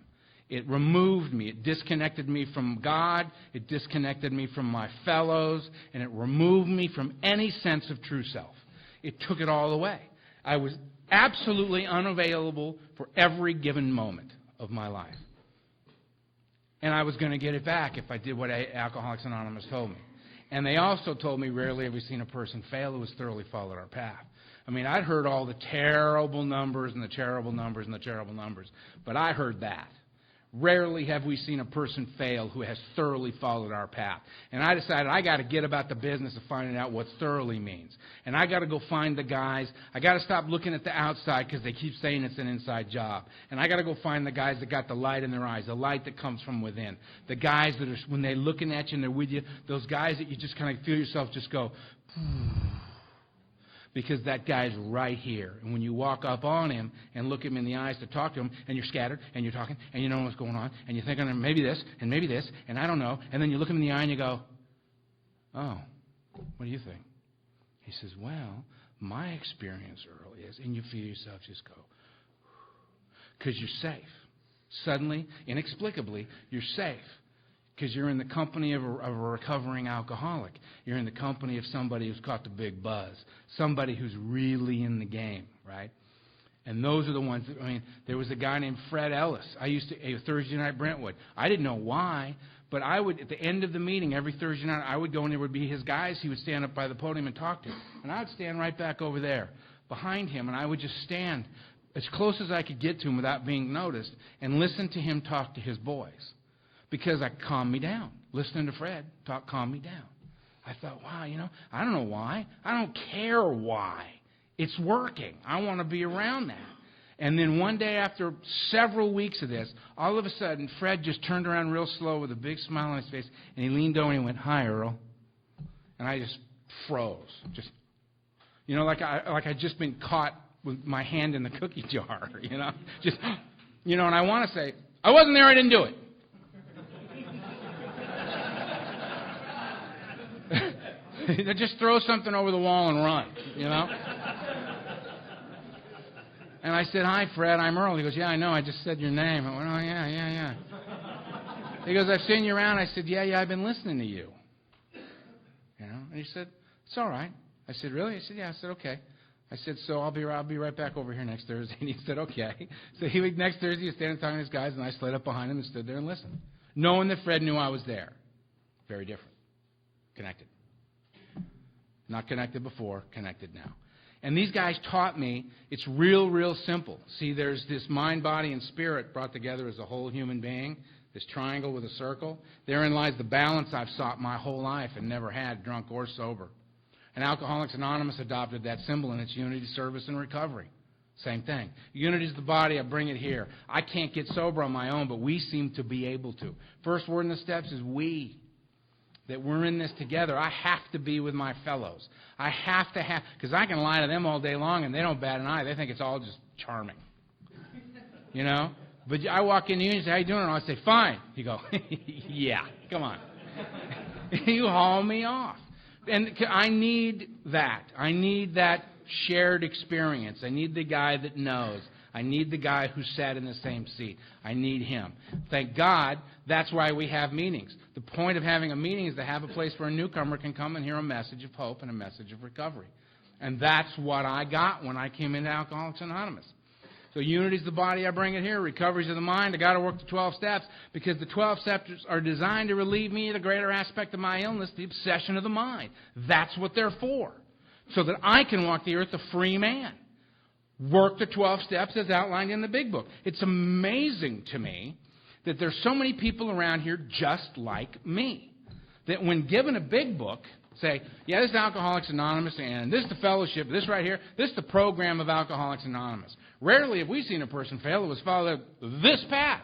It removed me. It disconnected me from God. It disconnected me from my fellows. And it removed me from any sense of true self. It took it all away. I was absolutely unavailable for every given moment of my life. And I was going to get it back if I did what Alcoholics Anonymous told me. And they also told me rarely have we seen a person fail who has thoroughly followed our path. I mean, I'd heard all the terrible numbers and the terrible numbers and the terrible numbers, but I heard that. Rarely have we seen a person fail who has thoroughly followed our path. And I decided I got to get about the business of finding out what thoroughly means. And I got to go find the guys. I got to stop looking at the outside because they keep saying it's an inside job. And I got to go find the guys that got the light in their eyes, the light that comes from within. The guys that are, when they're looking at you and they're with you, those guys that you just kind of feel yourself just go, because that guy's right here. And when you walk up on him and look him in the eyes to talk to him, and you're scattered, and you're talking, and you don't know what's going on, and you're thinking, maybe this, and I don't know, and then you look him in the eye and you go, oh, what do you think? He says, well, my experience, Earl, is, and you feel yourself just go, because you're safe. Suddenly, inexplicably, you're safe. Because you're in the company of a recovering alcoholic. You're in the company of somebody who's caught the big buzz. Somebody who's really in the game, right? And those are the ones that, I mean, there was a guy named Fred Ellis. I used to, a Thursday night Brentwood. I didn't know why, but I would, at the end of the meeting, every Thursday night, I would go and there would be his guys. He would stand up by the podium and talk to him. And I would stand right back over there behind him, and I would just stand as close as I could get to him without being noticed and listen to him talk to his boys. Because that calmed me down. Listening to Fred talk calmed me down. I thought, wow, I don't know why. I don't care why. It's working. I want to be around that. And then one day after several weeks of this, all of a sudden, Fred just turned around real slow with a big smile on his face, and he leaned over and he went, hi, Earl. And I just froze. Just, like I'd just been caught with my hand in the cookie jar, Just, and I want to say, I wasn't there, I didn't do it. Just throw something over the wall and run, And I said, hi, Fred, I'm Earl. He goes, yeah, I know, I just said your name. I went, oh, yeah. He goes, I've seen you around. I said, yeah, I've been listening to you. And he said, it's all right. I said, really? He said, yeah. I said, okay. I said, so I'll be right back over here next Thursday. And he said, okay. So next Thursday, he was standing talking to his guys, and I slid up behind him and stood there and listened, knowing that Fred knew I was there. Very different. Connected. Not connected before, connected now. And these guys taught me it's real simple. See, there's this mind, body, and spirit brought together as a whole human being, this triangle with a circle. Therein lies the balance I've sought my whole life and never had, drunk or sober. And Alcoholics Anonymous adopted that symbol in its unity, service, and recovery. Same thing. Unity is the body, I bring it here. I can't get sober on my own, but we seem to be able to. First word in the steps is we. That we're in this together. I have to be with my fellows. I have, because I can lie to them all day long and they don't bat an eye. They think it's all just charming. But I walk in the union and say, how you doing? And I say, fine. You go, yeah, come on. You haul me off. And I need that. I need that shared experience. I need the guy that knows. I need the guy who sat in the same seat. I need him. Thank God, that's why we have meetings. The point of having a meeting is to have a place where a newcomer can come and hear a message of hope and a message of recovery. And that's what I got when I came into Alcoholics Anonymous. So unity is the body, I bring it here. Recovery is the mind. I got to work the 12 steps because the 12 steps are designed to relieve me of the greater aspect of my illness, the obsession of the mind. That's what they're for. So that I can walk the earth a free man. Work the 12 steps as outlined in the big book. It's amazing to me that there's so many people around here just like me. that when given a big book, say, yeah, this is Alcoholics Anonymous, and this is the fellowship, this right here, this is the program of Alcoholics Anonymous. Rarely have we seen a person fail that was followed this path.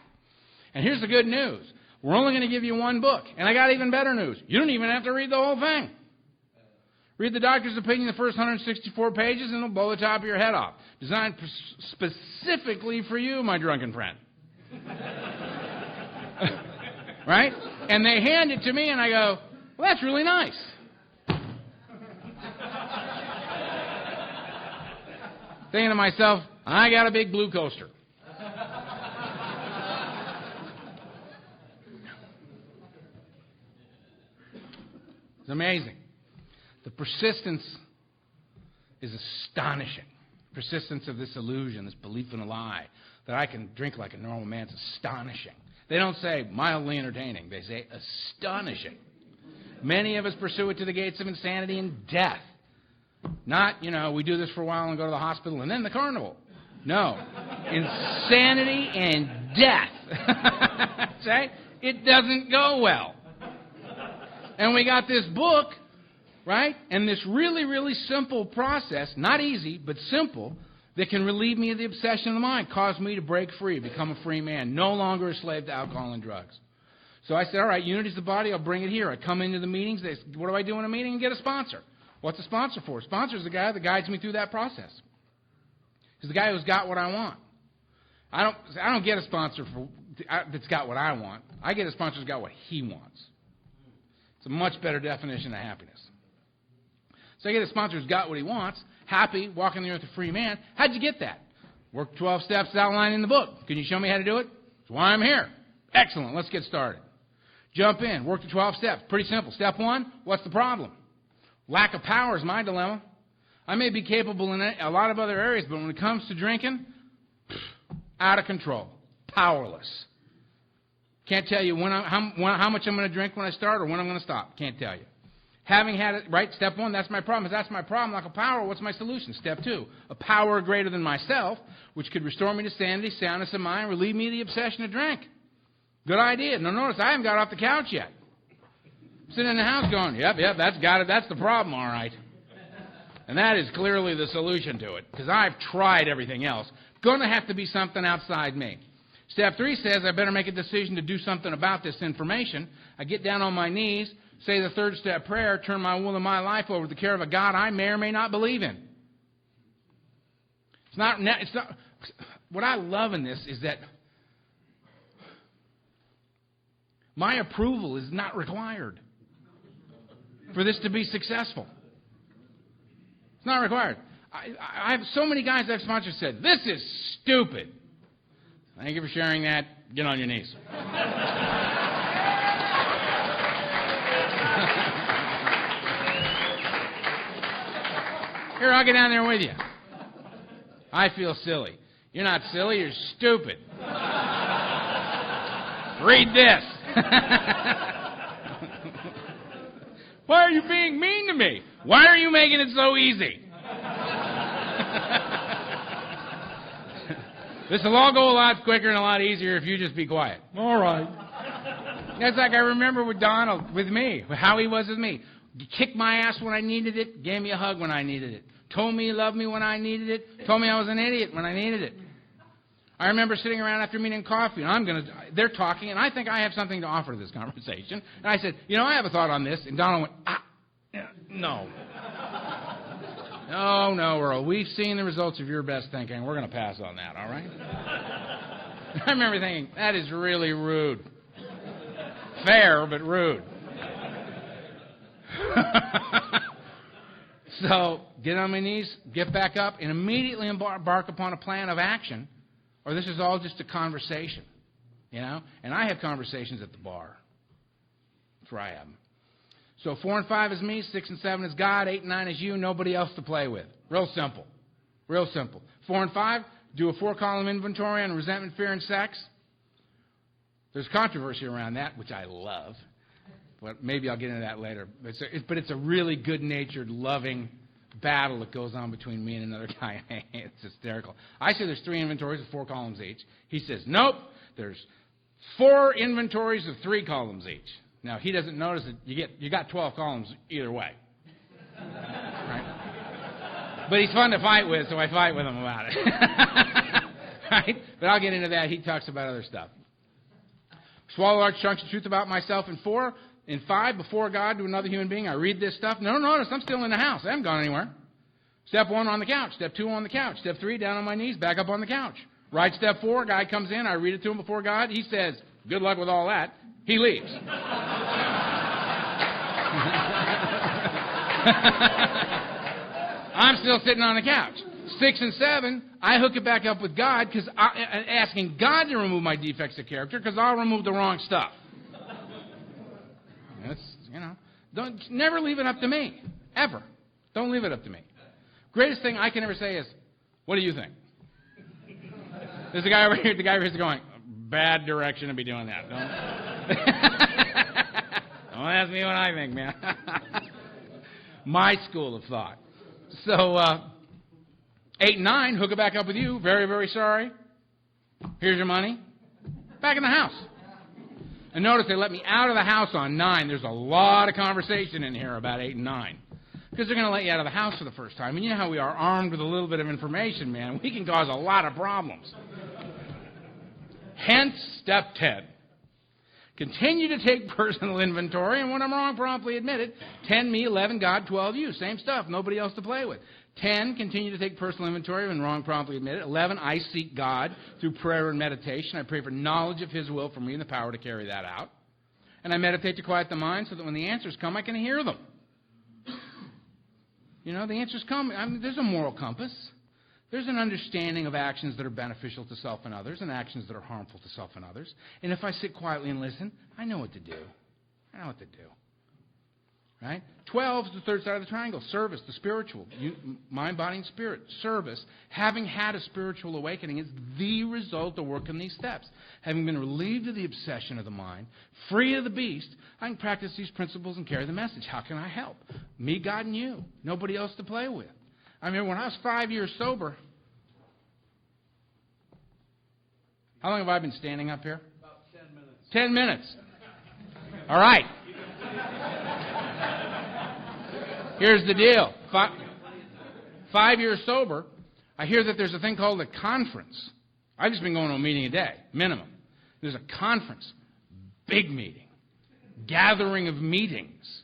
And here's the good news. We're only going to give you one book. And I got even better news. You don't even have to read the whole thing. Read the doctor's opinion, the first 164 pages, and it'll blow the top of your head off. Designed specifically for you, my drunken friend. Right? And they hand it to me, and I go, well, that's really nice. Thinking to myself, I got a big blue coaster. It's amazing. The persistence is astonishing. Persistence of this illusion, this belief in a lie, that I can drink like a normal man, is astonishing. They don't say mildly entertaining. They say astonishing. Many of us pursue it to the gates of insanity and death. Not, we do this for a while and go to the hospital and then the carnival. No. Insanity and death. Say, it doesn't go well. And we got this book, right? And this really, really simple process, not easy, but simple, that can relieve me of the obsession of the mind, cause me to break free, become a free man, no longer a slave to alcohol and drugs. So I said, all right, unity's the body, I'll bring it here. I come into the meetings, what do I do in a meeting? And get a sponsor. What's a sponsor for? A sponsor is the guy that guides me through that process. He's the guy who's got what I want. I don't get a sponsor that's got what I want. I get a sponsor who's got what he wants. It's a much better definition of happiness. So I get a sponsor who's got what he wants, happy, walking the earth a free man. How'd you get that? Work 12 steps outlined in the book. Can you show me how to do it? That's why I'm here. Excellent. Let's get started. Jump in. Work the 12 steps. Pretty simple. Step 1, what's the problem? Lack of power is my dilemma. I may be capable in a lot of other areas, but when it comes to drinking, out of control. Powerless. Can't tell you how much I'm going to drink when I start or when I'm going to stop. Can't tell you. Having had it, right, step 1, that's my problem. If that's my problem, lack of power, what's my solution? Step 2, a power greater than myself, which could restore me to sanity, soundness of mind, relieve me of the obsession to drink. Good idea. Now notice, I haven't got off the couch yet. I'm sitting in the house going, yep, that's got it. That's the problem, all right. And that is clearly the solution to it, because I've tried everything else. Going to have to be something outside me. Step 3 says I better make a decision to do something about this information. I get down on my knees, say the third step prayer, turn my will and my life over to the care of a God I may or may not believe in. It's not. What I love in this is that my approval is not required for this to be successful. It's not required. I have so many guys I've sponsored said, this is stupid. Thank you for sharing that. Get on your knees. Here, I'll get down there with you. I feel silly. You're not silly, you're stupid. Read this. Why are you being mean to me? Why are you making it so easy? This will all go a lot quicker and a lot easier if you just be quiet. All right. That's like I remember with Donald, with me, how he was with me. Kicked my ass when I needed it, gave me a hug when I needed it. Told me he loved me when I needed it, told me I was an idiot when I needed it. I remember sitting around after meeting coffee, and they're talking, and I think I have something to offer to this conversation. And I said, I have a thought on this. And Donald went, no. No, Earl, we've seen the results of your best thinking. We're going to pass on that, all right? I remember thinking, that is really rude. Fair, but rude. So, get on my knees, get back up, and immediately embark upon a plan of action, or this is all just a conversation, And I have conversations at the bar. That's where I have them. So 4 and 5 is me, 6 and 7 is God, 8 and 9 is you, nobody else to play with. Real simple. Real simple. 4 and 5, do a 4-column inventory on resentment, fear, and sex. There's controversy around that, which I love. But maybe I'll get into that later. But it's a really good-natured, loving battle that goes on between me and another guy. It's hysterical. I say there's 3 inventories of 4 columns each. He says, nope, there's 4 inventories of 3 columns each. Now, he doesn't notice that you got 12 columns either way. Right? But he's fun to fight with, so I fight with him about it. Right? But I'll get into that. He talks about other stuff. Swallow large chunks of truth about myself in 4. In 5, before God to another human being, I read this stuff. No, notice I'm still in the house. I haven't gone anywhere. Step 1, on the couch. Step 2, on the couch. Step 3, down on my knees, back up on the couch. Right, step 4, guy comes in. I read it to him before God. He says, good luck with all that. He leaves. I'm still sitting on the couch. 6 and 7, I hook it back up with God, because asking God to remove my defects of character, because I'll remove the wrong stuff. That's, never leave it up to me, ever. Don't leave it up to me. Greatest thing I can ever say is, what do you think? There's a guy over here. The guy over here is going, bad direction to be doing that. Don't ask me what I think, man. My school of thought. So 8 and 9, hook it back up with you. Very, very sorry. Here's your money. Back in the house. And notice they let me out of the house on 9. There's a lot of conversation in here about 8 and 9. Because they're going to let you out of the house for the first time. And you know how we are, armed with a little bit of information, man. We can cause a lot of problems. Hence, step 10. Continue to take personal inventory, and when I'm wrong, promptly admit it. 10, me, 11, God, 12, you. Same stuff, nobody else to play with. 10, continue to take personal inventory, when wrong, promptly admit it. 11, I seek God through prayer and meditation. I pray for knowledge of His will for me and the power to carry that out. And I meditate to quiet the mind so that when the answers come, I can hear them. The answers come. There's a moral compass. There's an understanding of actions that are beneficial to self and others and actions that are harmful to self and others. And if I sit quietly and listen, I know what to do. I know what to do. Right? 12 is the third side of the triangle. Service, the spiritual. Mind, body, and spirit. Service. Having had a spiritual awakening is the result of working these steps. Having been relieved of the obsession of the mind, free of the beast, I can practice these principles and carry the message. How can I help? Me, God, and you. Nobody else to play with. I remember when I was 5 years sober. How long have I been standing up here? About 10 minutes. 10 minutes. All right. Here's the deal. 5 years sober, I hear that there's a thing called a conference. I've just been going to a meeting a day, minimum. There's a conference, big meeting, gathering of meetings.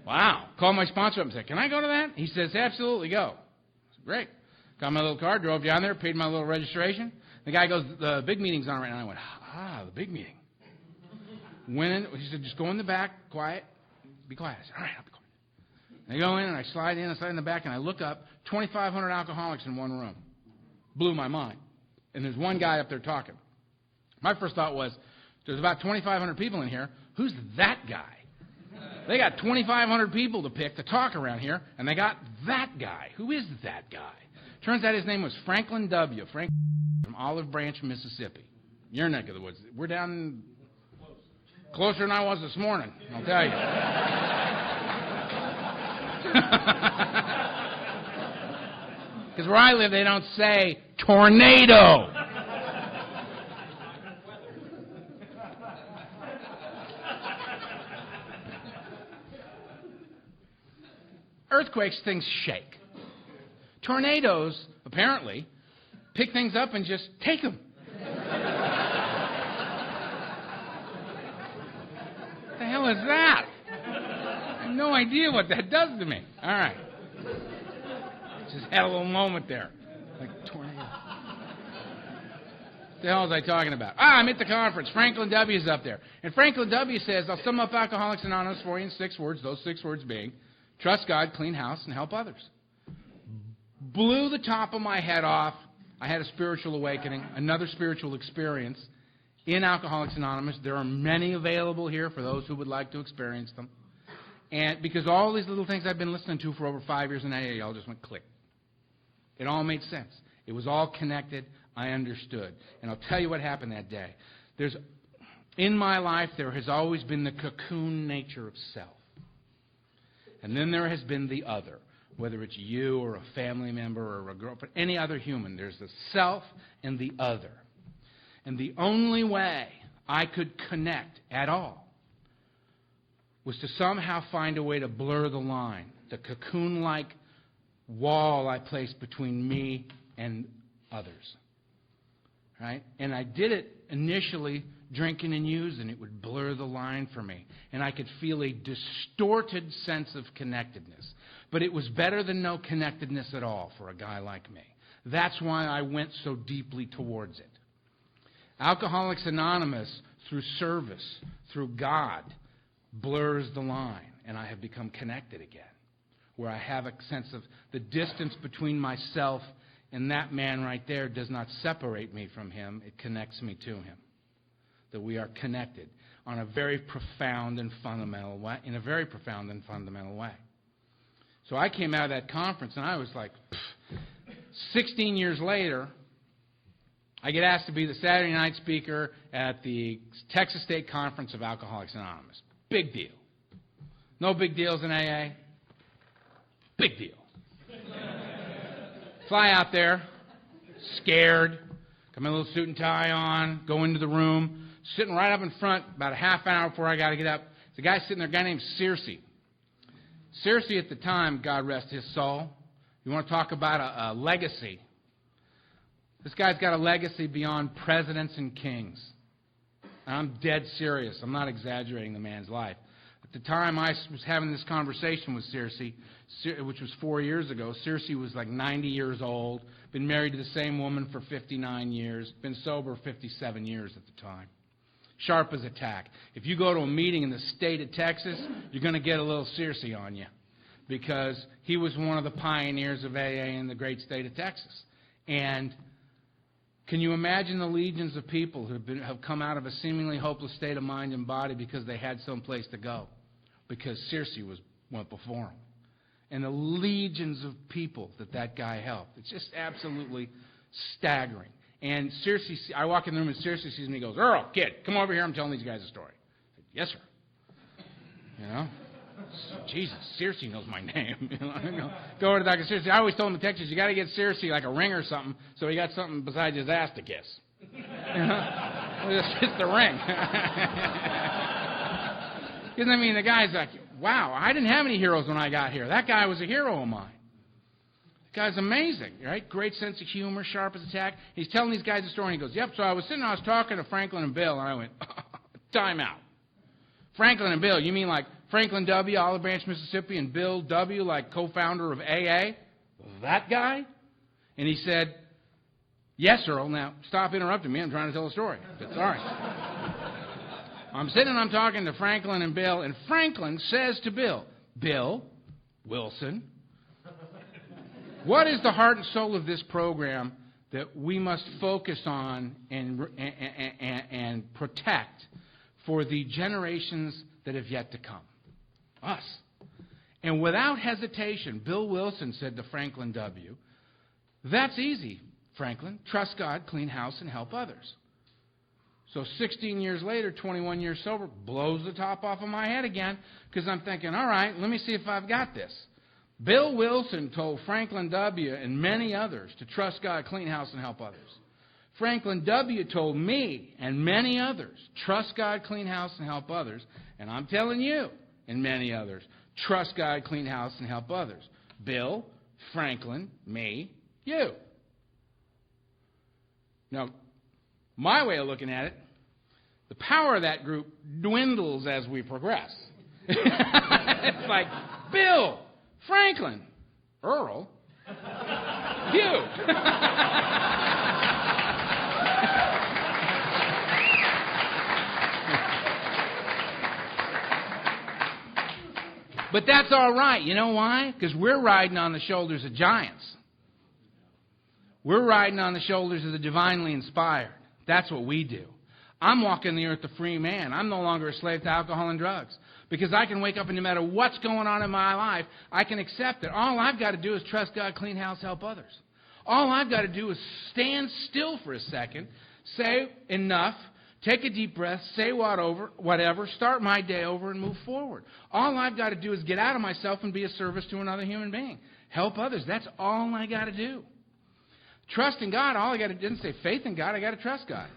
Wow. Called my sponsor up and said, can I go to that? He says, absolutely, go. I said, great. Got my little card, drove down there, paid my little registration. The guy goes, the big meeting's on right now. I went, the big meeting. Went in, he said, just go in the back, quiet, be quiet. I said, all right, I'll be quiet. I go in and I slide in the back and I look up, 2,500 alcoholics in one room. Blew my mind. And there's one guy up there talking. My first thought was, there's about 2,500 people in here. Who's that guy? They got 2,500 people to pick to talk around here, and they got that guy. Who is that guy? Turns out his name was Franklin W. Franklin from Olive Branch, Mississippi. Your neck of the woods. We're down closer than I was this morning, I'll tell you. Because where I live, they don't say tornado. Earthquakes, things shake. Tornadoes, apparently, pick things up and just take them. What the hell is that? I have no idea what that does to me. All right. Just had a little moment there. Like a tornado. What the hell was I talking about? I'm at the conference. Franklin W. is up there. And Franklin W. says, I'll sum up Alcoholics Anonymous for you in 6 words, those 6 words being, trust God, clean house, and help others. Blew the top of my head off. I had a spiritual awakening, another spiritual experience in Alcoholics Anonymous. There are many available here for those who would like to experience them. And because all these little things I've been listening to for over 5 years in AA, all just went click. It all made sense. It was all connected. I understood. And I'll tell you what happened that day. In my life, there has always been the cocoon nature of self. And then there has been the other, whether it's you or a family member or a girlfriend, any other human. There's the self and the other. And the only way I could connect at all was to somehow find a way to blur the line, the cocoon-like wall I placed between me and others. Right? And I did it initially drinking and using. It would blur the line for me. And I could feel a distorted sense of connectedness. But it was better than no connectedness at all for a guy like me. That's why I went so deeply towards it. Alcoholics Anonymous, through service, through God, blurs the line. And I have become connected again. Where I have a sense of the distance between myself and that man right there does not separate me from him. It connects me to him. That we are connected on a very profound and fundamental way, in a very profound and fundamental way. So I came out of that conference and I was like, 16 years later, I get asked to be the Saturday night speaker at the Texas State Conference of Alcoholics Anonymous. Big deal. No big deals in AA. Big deal. Fly out there, scared, got my little suit and tie on, go into the room, sitting right up in front about a half hour before I got to get up. There's a guy sitting there, a guy named Searcy. Searcy at the time, God rest his soul, you want to talk about a legacy. This guy's got a legacy beyond presidents and kings. And I'm dead serious. I'm not exaggerating the man's life. At the time I was having this conversation with Searcy, which was 4 years ago, Searcy was like 90 years old, been married to the same woman for 59 years, been sober 57 years at the time. Sharp as a tack. If you go to a meeting in the state of Texas, you're going to get a little Searcy on you because he was one of the pioneers of AA in the great state of Texas. And can you imagine the legions of people who have come out of a seemingly hopeless state of mind and body because they had some place to go? Because Searcy went before him. And the legions of people that guy helped. It's just absolutely staggering. And Searcy, I walk in the room and Searcy sees me and he goes, "Earl, kid, come over here. I'm telling these guys a story." I said, "Yes, sir." You know? Jesus, Searcy knows my name. Go over to Dr. Searcy. I always told him in Texas, you got to get Searcy like a ring or something so he got something besides his ass to kiss. You know? Just the ring. Because, I mean, the guy's like, wow, I didn't have any heroes when I got here. That guy was a hero of mine. The guy's amazing, right? Great sense of humor, sharp as a tack. He's telling these guys a story, and he goes, "Yep, so I was talking to Franklin and Bill," and I went, time out. Franklin and Bill, you mean like Franklin W., Olive Branch, Mississippi, and Bill W., like co-founder of AA? That guy? And he said, "Yes, Earl. Now, stop interrupting me. I'm trying to tell a story." I said, "Sorry." I'm sitting and I'm talking to Franklin and Bill, and Franklin says to Bill, "Bill Wilson, what is the heart and soul of this program that we must focus on and protect for the generations that have yet to come?" Us. And without hesitation, Bill Wilson said to Franklin W., "That's easy, Franklin. Trust God, clean house, and help others." So 16 years later, 21 years sober, blows the top off of my head again because I'm thinking, all right, let me see if I've got this. Bill Wilson told Franklin W. and many others to trust God, clean house, and help others. Franklin W. told me and many others, trust God, clean house, and help others. And I'm telling you and many others, trust God, clean house, and help others. Bill, Franklin, me, you. Now, my way of looking at it, the power of that group dwindles as we progress. It's like, Bill, Franklin, Earl, you. But that's all right. You know why? Because we're riding on the shoulders of giants. We're riding on the shoulders of the divinely inspired. That's what we do. I'm walking the earth a free man. I'm no longer a slave to alcohol and drugs. Because I can wake up and no matter what's going on in my life, I can accept it. All I've got to do is trust God, clean house, help others. All I've got to do is stand still for a second, say enough, take a deep breath, say whatever, start my day over and move forward. All I've got to do is get out of myself and be of service to another human being. Help others. That's all I got to do. Trust in God, all I got to do, didn't say faith in God, I got to trust God.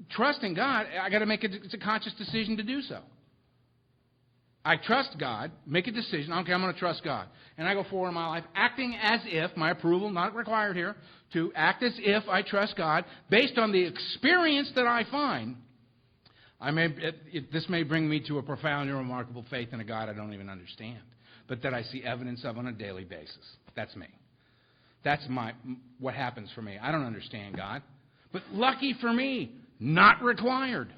Trust in God, I got to make it's a conscious decision to do so. I trust God, make a decision, okay, I'm going to trust God. And I go forward in my life acting as if, my approval not required here, to act as if I trust God based on the experience that I find. This may bring me to a profound and remarkable faith in a God I don't even understand, but that I see evidence of on a daily basis. That's me. That's what happens for me. I don't understand God. But lucky for me, not required.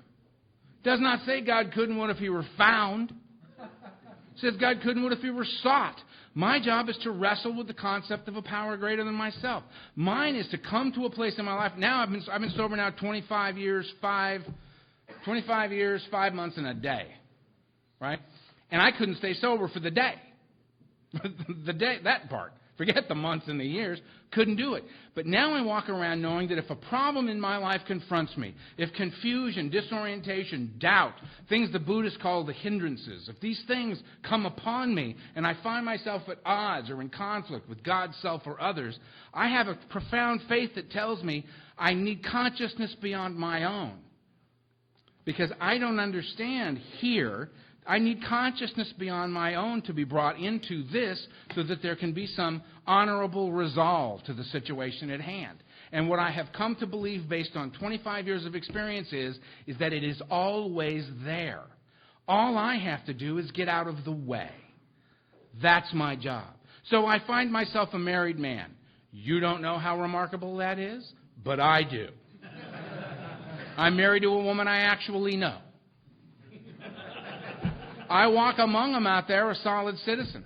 Does not say God could and would if he were found. It says God could and would if he were sought. My job is to wrestle with the concept of a power greater than myself. Mine is to come to a place in my life. Now I've been sober now 25 years, 5 months and a day. Right? And I couldn't stay sober for the day. The day, that part. Forget the months and the years. Couldn't do it. But now I walk around knowing that if a problem in my life confronts me, if confusion, disorientation, doubt, things the Buddhists call the hindrances, if these things come upon me and I find myself at odds or in conflict with God, self, or others, I have a profound faith that tells me I need consciousness beyond my own. Because I don't understand here. I need consciousness beyond my own to be brought into this so that there can be some honorable resolve to the situation at hand. And what I have come to believe based on 25 years of experience is that it is always there. All I have to do is get out of the way. That's my job. So I find myself a married man. You don't know how remarkable that is, but I do. I'm married to a woman I actually know. I walk among them out there a solid citizen.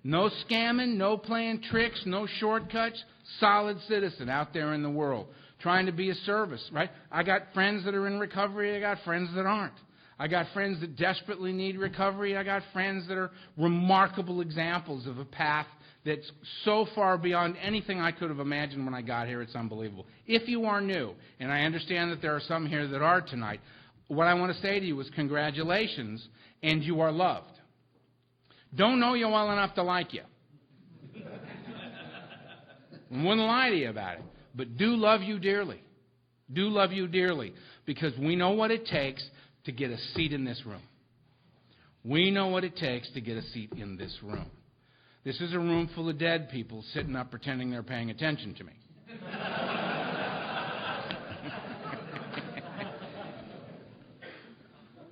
No scamming, no playing tricks, no shortcuts. Solid citizen out there in the world. Trying to be a service, right? I got friends that are in recovery. I got friends that aren't. I got friends that desperately need recovery. I got friends that are remarkable examples of a path that's so far beyond anything I could have imagined when I got here. It's unbelievable. If you are new, and I understand that there are some here that are tonight, what I want to say to you is congratulations, and you are loved. Don't know you well enough to like you. I wouldn't lie to you about it. But do love you dearly. Do love you dearly. Because we know what it takes to get a seat in this room. We know what it takes to get a seat in this room. This is a room full of dead people sitting up pretending they're paying attention to me.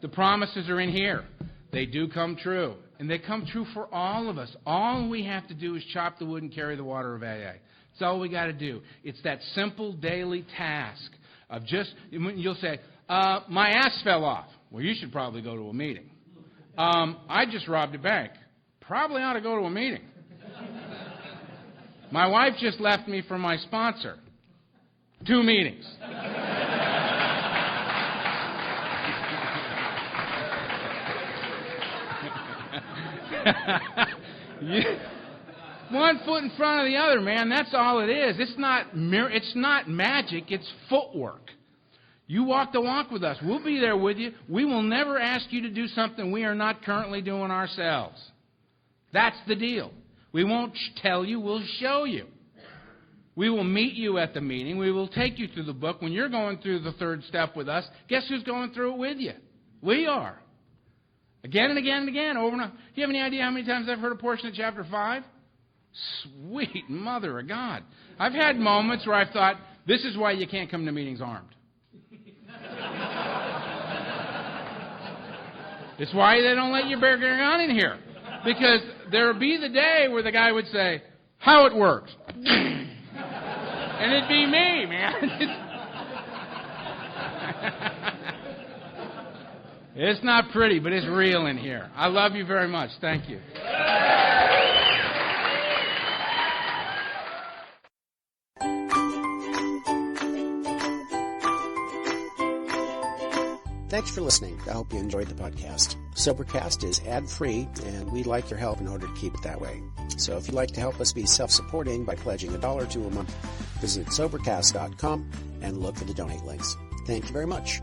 The promises are in here. They do come true. And they come true for all of us. All we have to do is chop the wood and carry the water of AA. That's all we got to do. It's that simple daily task of just, you'll say, my ass fell off. Well, you should probably go to a meeting. I just robbed a bank. Probably ought to go to a meeting. My wife just left me for my sponsor. 2 meetings. One foot in front of the other, man. That's all it is. It's not magic. It's footwork. You walk the walk with us. We'll be there with you. We will never ask you to do something we are not currently doing ourselves. That's the deal. We won't tell you. We'll show you. We will meet you at the meeting. We will take you through the book. When you're going through the 3rd step with us, guess who's going through it with you? We are. Again and again and again, over and over. Do you have any idea how many times I've heard a portion of chapter 5? Sweet mother of God. I've had moments where I've thought, this is why you can't come to meetings armed. It's why they don't let you bear your gun in here. Because there would be the day where the guy would say, how it works. And it'd be me, man. It's not pretty, but it's real in here. I love you very much. Thank you. Thanks for listening. I hope you enjoyed the podcast. Sobercast is ad-free, and we'd like your help in order to keep it that way. So if you'd like to help us be self-supporting by pledging $1 or $2 a month, visit Sobercast.com and look for the donate links. Thank you very much.